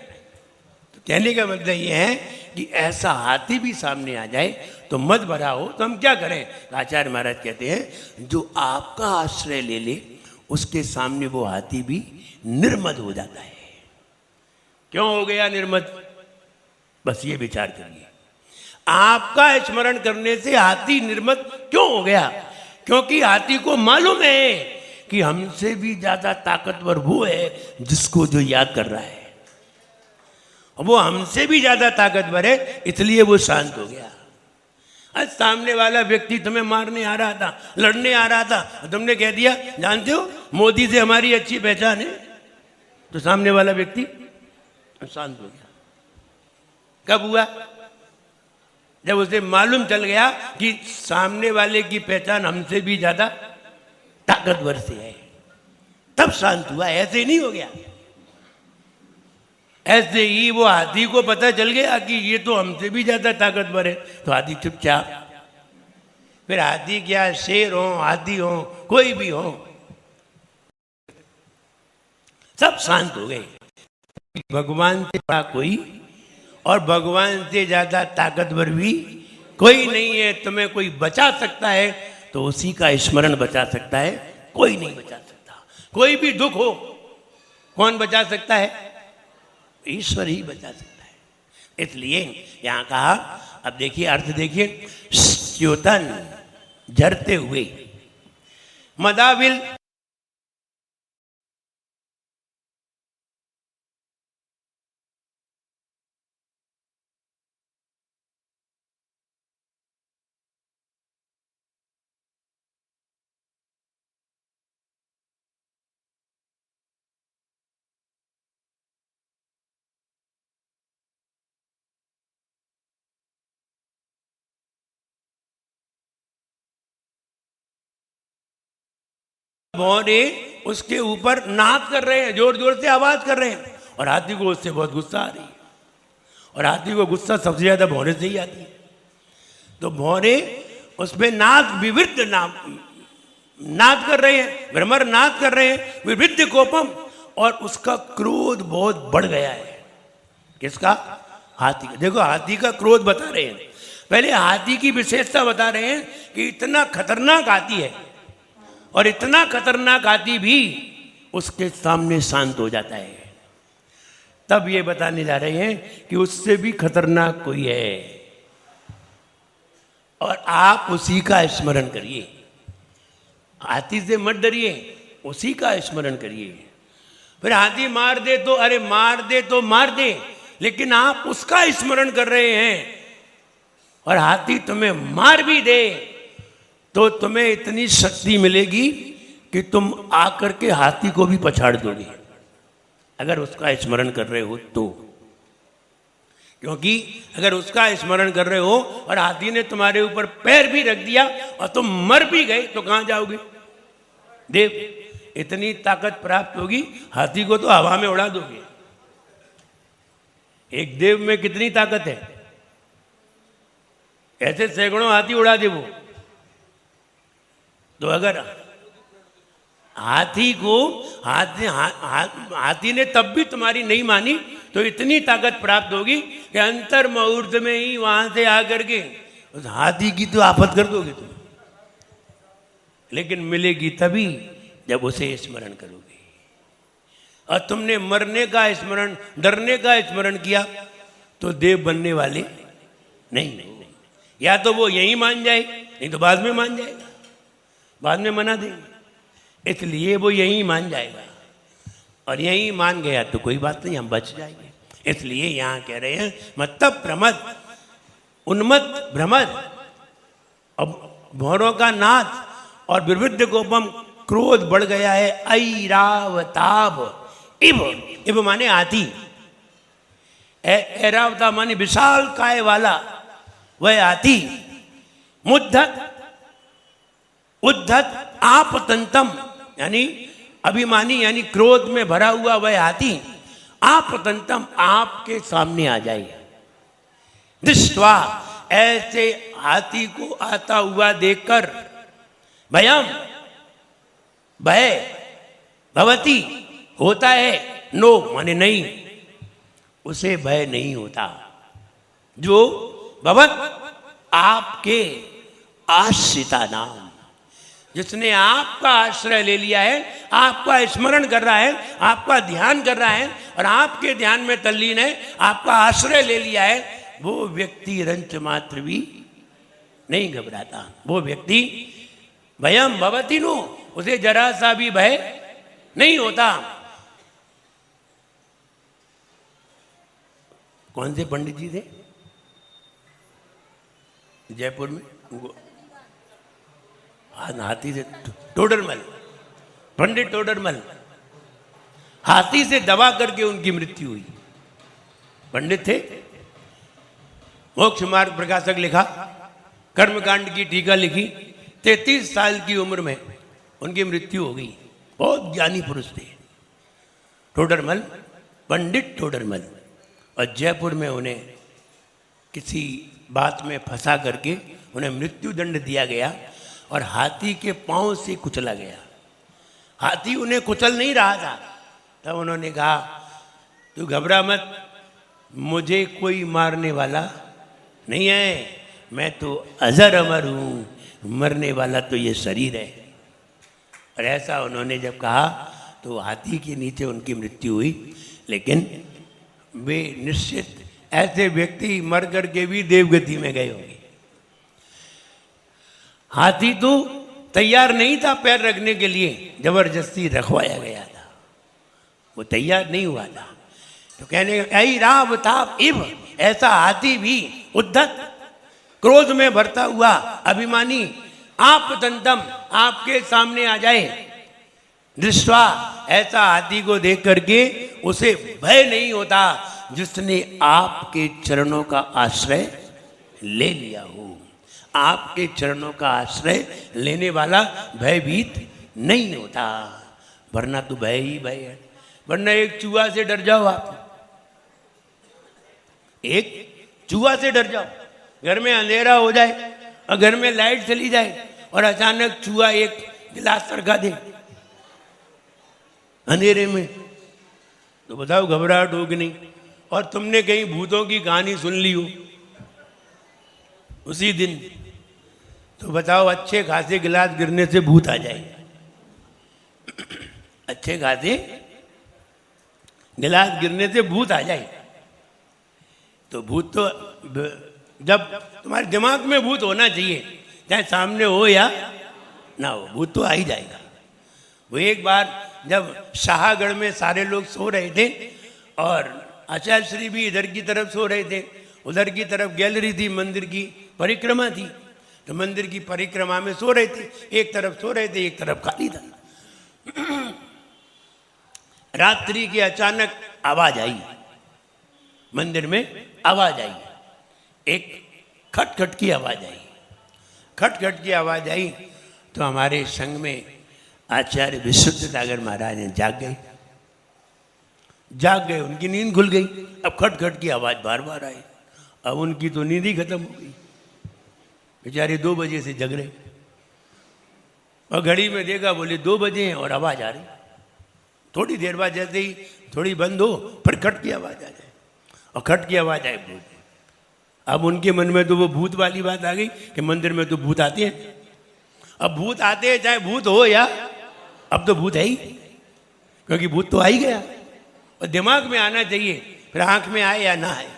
तो कहने का मतलब ये है कि ऐसा हाथी भी सामने आ जाए तो मत भरा हो तो हम क्या करें? आचार्य महाराज कहते हैं जो आपका आश्रय ले ले उसके सामने वो हाथी भी निर्मद हो जाता है। क्यों हो गया निर्मद? बस ये विचार करिए। आपका स्मरण करने से हाथी निर्मद क्यों हो गया? क्योंकि हाथी को मालूम है कि हमसे भी ज्यादा ताकतवर वो है जिसको जो याद कर रहा है, वो हमसे भी ज्यादा ताकतवर है, इसलिए वो शांत हो गया। आज सामने वाला व्यक्ति तुम्हें मारने आ रहा था, लड़ने आ रहा था, तुमने कह दिया जानते हो मोदी से हमारी अच्छी पहचान है, तो सामने वाला व्यक्ति शांत हो गया। कब हुआ? जब उसे मालूम चल गया कि सामने वाले की पहचान हमसे भी ज्यादा ताकतवर से है, तब शांत हुआ। ऐसे नहीं हो गया। ऐसे ही वो हाथी को पता चल गया कि ये तो हमसे भी ज्यादा ताकतवर है, तो हाथी चुपचाप। फिर हाथी क्या, शेर हो, हाथी हो, कोई भी हो, सब शांत हो गए। भगवान से बड़ा कोई और भगवान से ज्यादा ताकतवर भी कोई नहीं है। तुम्हें कोई बचा सकता है तो उसी का स्मरण बचा सकता है, कोई नहीं बचा सकता। कोई भी दुख हो कौन बचा सकता है? ईश्वर ही बचा सकता है। इसलिए यहां कहा, अब देखिए अर्थ देखिए, च्योतन झरते हुए, मदाविल भौरे उसके ऊपर नाच कर रहे हैं, जोर जोर से आवाज कर रहे हैं, और हाथी को उससे बहुत गुस्सा आ रही है। और हाथी को गुस्सा सबसे ज्यादा भौरे से ही आती है। तो भौरे उसमें नाद विवृद्ध नाद कर रहे हैं, भ्रमर नाद कर रहे हैं, विवृद्ध कोपम, और उसका क्रोध बहुत बढ़ गया है। किसका? हाथी का। देखो हाथी का क्रोध बता रहे हैं, पहले हाथी की विशेषता बता रहे हैं कि इतना खतरनाक हाथी है और इतना खतरनाक हाथी भी उसके सामने शांत हो जाता है। तब ये बताने जा रहे हैं कि उससे भी खतरनाक कोई है और आप उसी का स्मरण करिए। हाथी से मत डरिए, उसी का स्मरण करिए। फिर हाथी मार दे तो अरे मार दे तो मार दे, लेकिन आप उसका स्मरण कर रहे हैं और हाथी तुम्हें मार भी दे तो तुम्हें इतनी शक्ति मिलेगी कि तुम आकर के हाथी को भी पछाड़ दोगे, अगर उसका स्मरण कर रहे हो तो। क्योंकि अगर उसका स्मरण कर रहे हो और हाथी ने तुम्हारे ऊपर पैर भी रख दिया और तुम मर भी गए तो कहां जाओगे? देव, इतनी ताकत प्राप्त होगी, हाथी को तो हवा में उड़ा दोगे। एक देव में कितनी ताकत है? ऐसे सैकड़ों हाथी उड़ा दे वो। तो अगर हाथी को हाथी ने तब भी तुम्हारी नहीं मानी तो इतनी ताकत प्राप्त होगी कि अंतर मुहूर्त में ही वहां से आकर के उस हाथी की तो आफत कर दोगे तुम। लेकिन मिलेगी तभी जब उसे स्मरण करोगे। और तुमने मरने का स्मरण, डरने का स्मरण किया तो देव बनने वाले नहीं। या तो वो यही मान जाए, नहीं तो बाद में मान जाएगा, बाद में मना देंगे। इसलिए वो यही मान जाएगा और यही मान गया तो कोई बात नहीं, हम बच जाएंगे। इसलिए यहां कह रहे हैं मतलब प्रमद, उन्मत्त भ्रमद, अब भौरों का नाथ और विवृद्ध कोपम, क्रोध बढ़ गया है। ऐरावताभ इव माने हाथी, ऐरावताभ माने विशाल काय वाला वह हाथी। मुद्धत उद्धत आपतंतम यानी अभिमानी यानी क्रोध में भरा हुआ वह हाथी आपतंतम आपके सामने आ जाए। दृष्ट्वा ऐसे हाथी को आता हुआ देखकर भयम भय भवती होता है, नो माने नहीं, उसे भय नहीं होता। जो भवत आपके आश्रिता नाम, जिसने आपका आश्रय ले लिया है, आपका स्मरण कर रहा है, आपका ध्यान कर रहा है और आपके ध्यान में तल्लीन है, आपका आश्रय ले लिया है, वो व्यक्ति रंच मात्र भी नहीं घबराता। वो व्यक्ति भयम भवती नो, उसे जरा सा भी भय नहीं होता। कौन से पंडित जी थे जयपुर में? हाथी से टोडरमल, पंडित टोडरमल, हाथी से दबा करके उनकी मृत्यु हुई। पंडित थे, मोक्ष मार्ग प्रकाशक लिखा, कर्मकांड की टीका लिखी, 33 साल की उम्र में उनकी मृत्यु हो गई। बहुत ज्ञानी पुरुष थे टोडरमल, पंडित टोडरमल। और जयपुर में उन्हें किसी बात में फंसा करके उन्हें मृत्यु दंड दिया गया और हाथी के पांव से कुचला गया। हाथी उन्हें कुचल नहीं रहा था, तब उन्होंने कहा तू घबरा मत, मुझे कोई मारने वाला नहीं है, मैं तो अजर अमर हूं, मरने वाला तो ये शरीर है। और ऐसा उन्होंने जब कहा तो हाथी के नीचे उनकी मृत्यु हुई। लेकिन वे निश्चित ऐसे व्यक्ति मर करके भी देवगति में गए होंगे। हाथी तो तैयार नहीं था पैर रखने के लिए, जबरदस्ती रखवाया गया था, वो तैयार नहीं हुआ था। तो कहने ऐ राव ताप इव, ऐसा हाथी भी उद्धत क्रोध में भरता हुआ अभिमानी आप तंतम आपके सामने आ जाए। दृष्टवा ऐसा हाथी को देख करके उसे भय नहीं होता, जिसने आपके चरणों का आश्रय ले लिया हो। आपके चरणों का आश्रय लेने वाला भयभीत नहीं होता, वरना तो भय ही भय है। वरना एक चूहा से डर जाओ आप, एक चूहा से डर जाओ, घर में अंधेरा हो जाए और घर में लाइट चली जाए और अचानक चूहा एक गिलास रखा दे अंधेरे में, तो बताओ घबराहट हो कि नहीं। और तुमने कहीं भूतों की कहानी सुन ली हो उसी दिन, तो बताओ अच्छे खासे गिलास गिरने से भूत आ जाए। अच्छे खासे गिलास गिरने से भूत आ जाए। तो भूत तो जब तुम्हारे दिमाग में भूत होना चाहिए, चाहे सामने हो या ना हो, भूत तो आ ही जाएगा। वो एक बार जब शाहगढ़ में सारे लोग सो रहे थे और आचार्य श्री भी इधर की तरफ सो रहे थे, उधर की तरफ गैलरी थी, मंदिर की परिक्रमा थी, तो मंदिर की परिक्रमा में सो रहे थे, एक तरफ सो रहे थे, एक तरफ खाली था। रात्रि की अचानक आवाज आई, मंदिर में आवाज आई, एक खटखट की आवाज आई। खटखट की आवाज आई तो हमारे संघ में आचार्य विशुद्ध सागर महाराज ने जाग गए, उनकी नींद खुल गई। अब खटखट की आवाज बार बार आई, अब उनकी तो नींद ही खत्म हो गई, बेचारे 2 बजे से जग रहे। और घड़ी में देखा, बोले 2 बजे हैं और आवाज आ रही। थोड़ी देर बाद जैसे ही थोड़ी बंद हो फिर खट की आवाज आ जाए, और खट की आवाज आए भूत। अब उनके मन में तो वो भूत वाली बात आ गई कि मंदिर में तो भूत आते हैं। अब भूत आते हैं, चाहे भूत हो या, अब तो भूत है ही, क्योंकि भूत तो आ ही गया। और दिमाग में आना चाहिए, फिर आंख में आए या ना आए।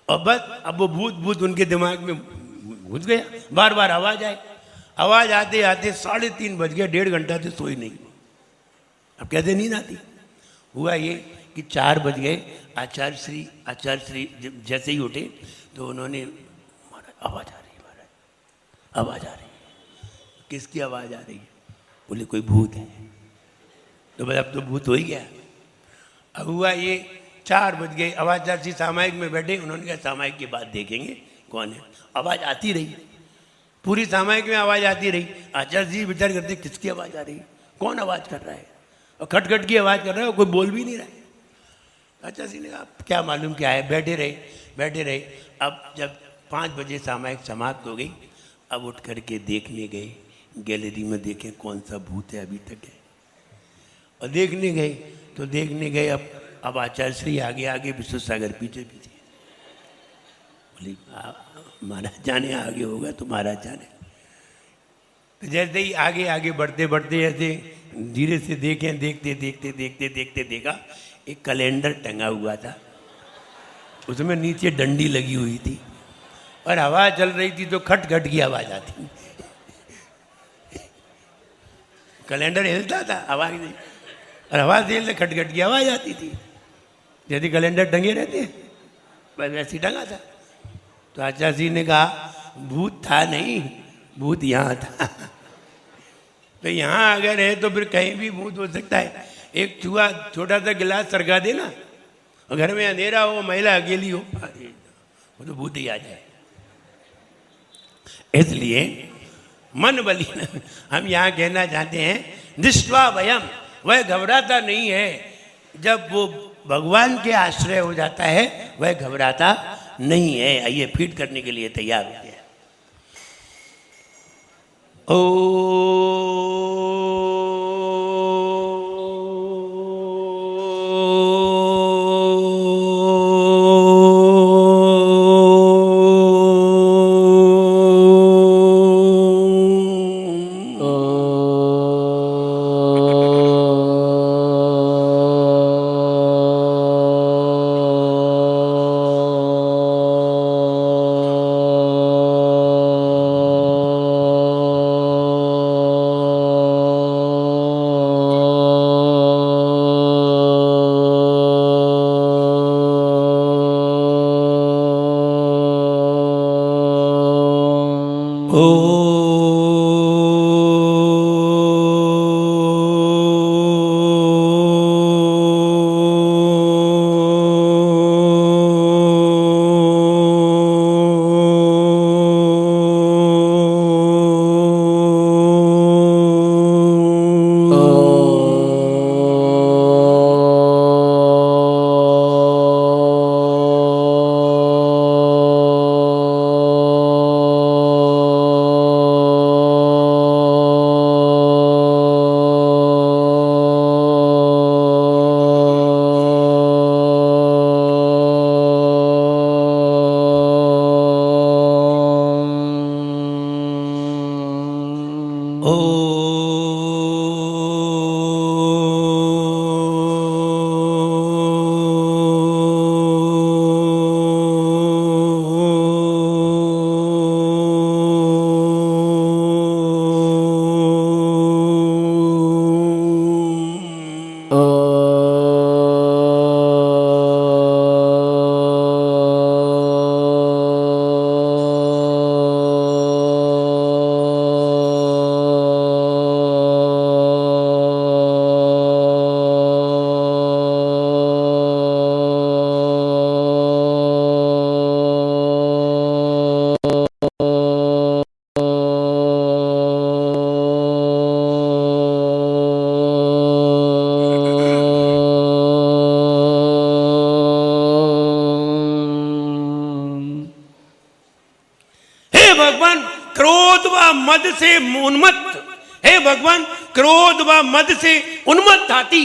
और बस अब वो भूत उनके दिमाग में घुस गया। बार बार आवाज आए, आवाज आते आते 3:30 बज गया, 1.5 घंटा से सोई नहीं। अब कैसे नींद आती। हुआ ये कि 4 बज गए, आचार्य श्री जैसे ही उठे तो उन्होंने, महाराज आवाज आ रही है, महाराज आवाज आ रही है। किसकी आवाज आ रही है? बोले कोई भूत है। तो बोले अब तो भूत हो ही गया। अब हुआ ये 4 बज गए, आवाज आचार्य श्री सामायिक में बैठे, उन्होंने कहा सामायिक के बाद देखेंगे कौन है। आवाज आती रही, पूरी सामायिक में आवाज आती रही। आचार्य जी विचार करते किसकी आवाज आ रही है, कौन आवाज कर रहा है, और खटखट की आवाज कर रहा है, कोई बोल भी नहीं रहा है। आचार्य जी ने कहा क्या मालूम क्या है, बैठे रहे। अब जब 5 बजे सामायिक समाप्त हो गई, अब उठ करके देखने गए, गैलरी में देखें कौन सा भूत है, अभी तक है। और देखने गए अब आचार्य श्री आगे, विश्व सागर पीछे। बोली महाराज जाने आगे होगा तो महाराज जाने। तो जैसे ही आगे बढ़ते ऐसे धीरे से देखते देखा एक कैलेंडर टंगा हुआ था, उसमें नीचे डंडी लगी हुई थी और हवा चल रही थी, तो खटखट की आवाज आती। कैलेंडर हिलता था आवाज नहीं, और हवा से हिलते खटखट की आवाज आती थी। यदि कैलेंडर टंगे रहते बस वैसे टंगा था। तो आचार्य जी ने कहा भूत था नहीं, भूत यहाँ था। तो यहाँ अगर है तो फिर कहीं भी भूत हो सकता है। एक चूहा छोटा सा गिलास सरका दे ना, और घर में अंधेरा हो, महिला अकेली हो, वो तो भूत ही आ जाए। इसलिए मन बली हम यहाँ कहना चाहते हैं, दृष्ट्वा वयम, वह घबराता नहीं है। जब वो भगवान के आश्रय हो जाता है वह घबराता नहीं है। आइए फीड करने के लिए तैयार हो गया। ओ भगवान क्रोध व मद से उन्मत्त, हे भगवान क्रोध व मद से उन्मत्त हाथी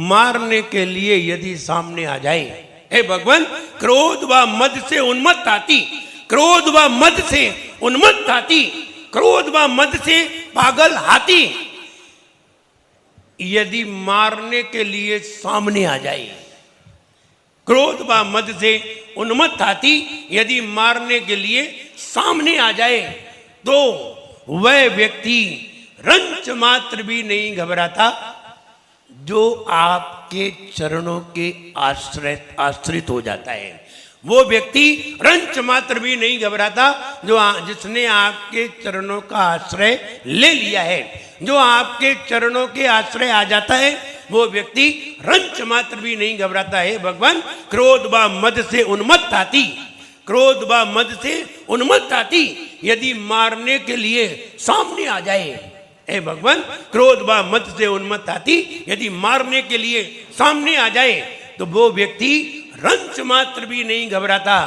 मारने के लिए यदि सामने आ जाए, हे भगवान क्रोध व मद से उन्मत्त हाथी, क्रोध व मद से उन्मत्त हाथी, क्रोध व मद से पागल हाथी यदि मारने के लिए सामने आ जाए, क्रोध व मद से उन्मत्त हाथी यदि मारने के लिए सामने आ जाए तो वह व्यक्ति रंच मात्र भी नहीं घबराता जो आपके चरणों के आश्रित हो जाता है। वो व्यक्ति रंच मात्र भी नहीं घबराता जो जिसने आपके चरणों का आश्रय ले लिया है। जो आपके चरणों के आश्रय आ जाता है वो व्यक्ति रंच मात्र भी नहीं घबराता है। भगवान क्रोध व मद से उन्मत्त हाथी, क्रोध व मद से उन्मत्त हाथी यदि मारने के लिए सामने आ जाए, हे भगवान क्रोध व मद से उन्मत्त हाथी यदि मारने के लिए सामने आ जाए तो वो व्यक्ति रंच मात्र भी नहीं घबराता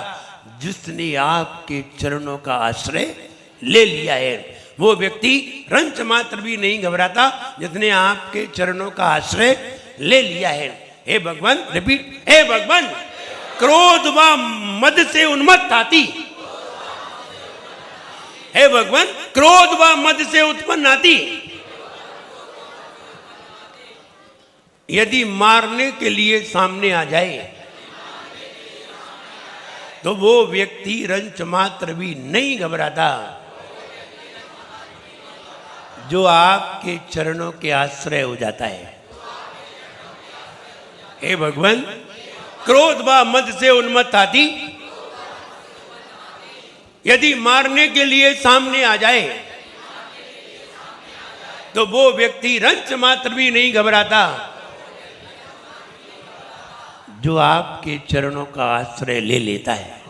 जिसने आपके चरणों का आश्रय ले लिया है। वो व्यक्ति रंच मात्र भी नहीं घबराता जिसने आपके चरणों का आश्रय ले लिया है। हे भगवान, रिपीट, हे भगवान क्रोध व मद से उन्मत्त हाथी, हे भगवान क्रोध व मद से उत्पन्न हाथी यदि मारने के लिए सामने आ जाए तो वो व्यक्ति रंच मात्र भी नहीं घबराता जो आपके चरणों के आश्रय हो जाता है। हे भगवान क्रोध व मद से उन्मत्त हाथी यदि मारने के लिए सामने आ जाए तो वो व्यक्ति रंच मात्र भी नहीं घबराता जो आपके चरणों का आश्रय ले लेता है।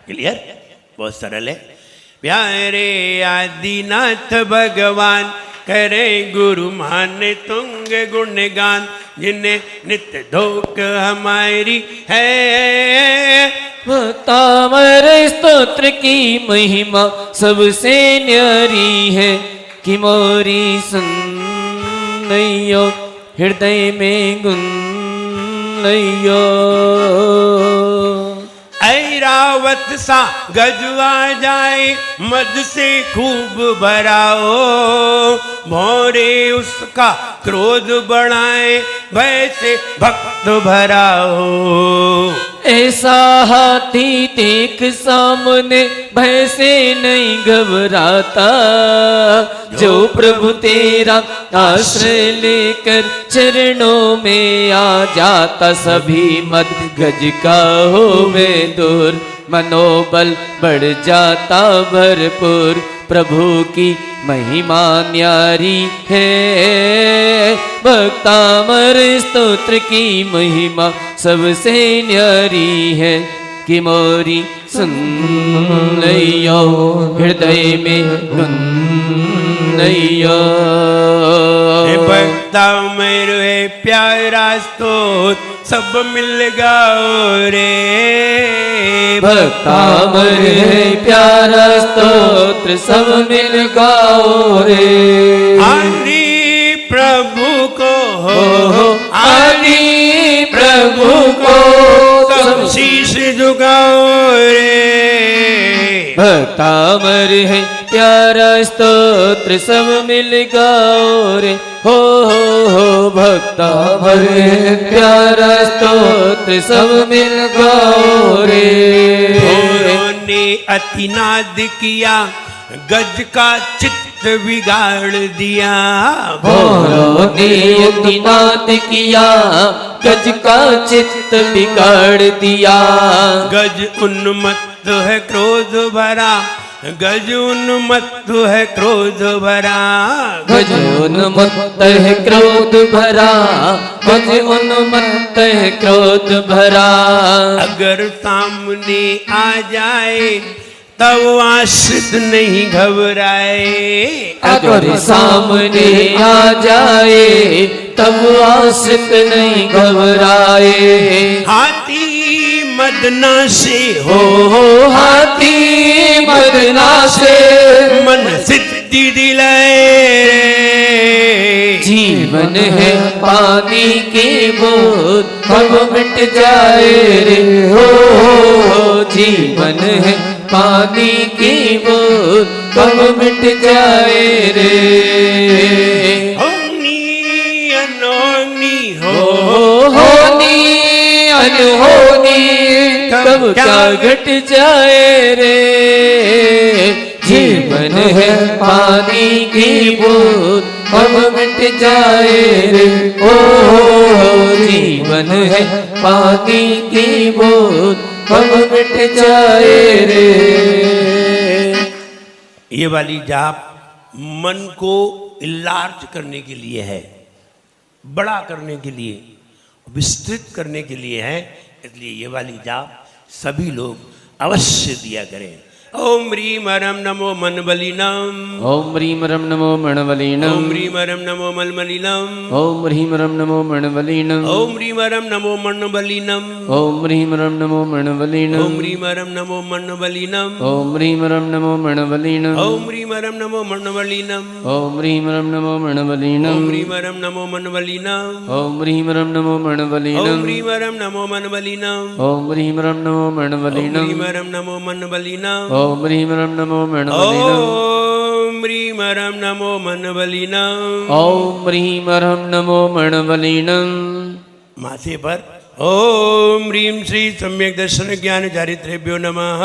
क्लियर? बहुत सरल है। प्यारे आदिनाथ भगवान करे गुरु मान तुंग गुणगान जिन्हें नित्य धोक हमारी है। भक्तामर स्तोत्र की महिमा सबसे न्यारी है कि मोरी सुनैयो हृदय में गुन लैयो। ऐरावत सा गजवा जाए मद से खूब भराओ, भौरे उसका क्रोध बढ़ाए भय से भक्त भराओ। ऐसा हाथी देख सामने भय से नहीं घबराता जो प्रभु तेरा आश्रय लेकर चरणों में आ जाता। सभी मद गज का होवे दूर मनोबल बढ़ जाता भरपूर। प्रभु की महिमा न्यारी है, भक्तामर स्तोत्र की महिमा सबसे न्यारी है कि मोरी सुन लैयो हृदय में गुन लैयो। भक्तामर है प्यारा स्तोत्र सब मिल गाओ रे। भक्तामर है प्यारा स्तोत्र सब मिल गाओ रे। आदि प्रभु को हो आदि प्रभु को सब शीश झुकाओ रे। भक्तामर है प्यारा स्तोत्र सब मिल गाओ रे, हो भक्तामर है प्यारा स्तोत्र सब मिल गाओ रे। भोरों ने अतिनाद किया गज का चित्त बिगाड़ दिया, भोरों ने अतिनाद किया गज का चित्त बिगाड़ दिया। गज उन्मत्त है क्रोध भरा, गज उन्मत्त है क्रोध भरा, गज उन्मत्त है क्रोध भरा, गज उन्मत्त है क्रोध भरा। अगर सामने आ जाए तब आश्रित नहीं घबराए, अगर सामने आ जाए तब आश्रित नहीं घबराए। हाथी मदना से हो हाथी मदना से मन सिद्धि दिलाए। जीवन है पानी की बूंद कब मिट जाए रे, हो जीवन है पानी की बूंद कब मिट जाए रे। होनी अनहोनी होनी अनहोनी कब क्या घट जाए रे। जीवन है पानी की बूंद कब मिट जाए रे, ओ जीवन है पानी की बूंद कब मिट जाए रे। ये वाली जाप मन को इलार्ज करने के लिए है, बड़ा करने के लिए, विस्तृत करने के लिए है। इसलिए ये वाली जाप सभी लोग अवश्य दिया करें। ओम ह्रीम हरम नमो मनबलिनम, ओम ह्रीम रम नमो मणवलीनम, ओम ह्रीम हरम नमो मनबलिनम, ओम ह्रीम रम नमो मणवलीनम, ओम ह्रीम हरम नमो मनबलिनम, ओम ह्रीम रम नमो मणवलीनम, ओम ह्रीम हरम नमो मनबलिनम, ओम ह्रीम रम नमो मणवलीनम, ओम ह्रीम हरम नमो मनबलिनम, ओम ह्रीम रम नमो मणवलीनम, ओम ह्रीम हरम नमो मनबलिनम, ओम ह्रीम रम नमो ओम मणवलीनम, ह्रीम हरम नमो मनबलिनम, ओम ह्रीम रम नमो ओम मणवलीनम, ह्रीम हरम नमो मनबलिनम, ओम ह्रीम रम नमो मणवलीनम, ओम ह्रीम हरम नमो मनबलिनम। ओम ह्रीम रम नमो मणवलीनम। माथे पर ओम ह्रीम श्री सम्यक दर्शन ज्ञान चारित्रेभ्यो नमः।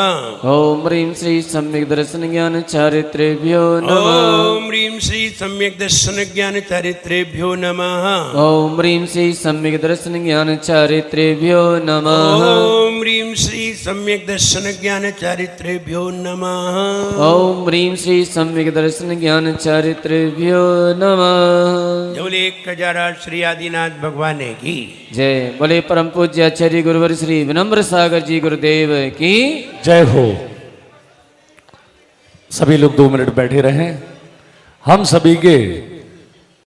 ओम ह्रीम श्री सम्यक दर्शन ज्ञान चारित्रेभ्यो नमः। ओम ह्रीम श्री सम्यक दर्शन ज्ञान चारित्रेभ्यो नमः। ओम ह्रीम श्री सम्यक दर्शन ज्ञान चारित्रेभ्यो नमः। ओम ह्रीम श्री सम्यक दर्शन ज्ञान चारित्रेभ्यो नमः। ओम ह्रीम श्री सम्यक दर्शन ज्ञान चारित्रेभ्यो नमः। बोले 1008 श्री आदिनाथ भगवान की जय। बोले परम पूज्य आचार्य गुरुवर श्री विनम्र सागर जी गुरुदेव की जय हो। सभी लोग 2 मिनट बैठे रहें। हम सभी के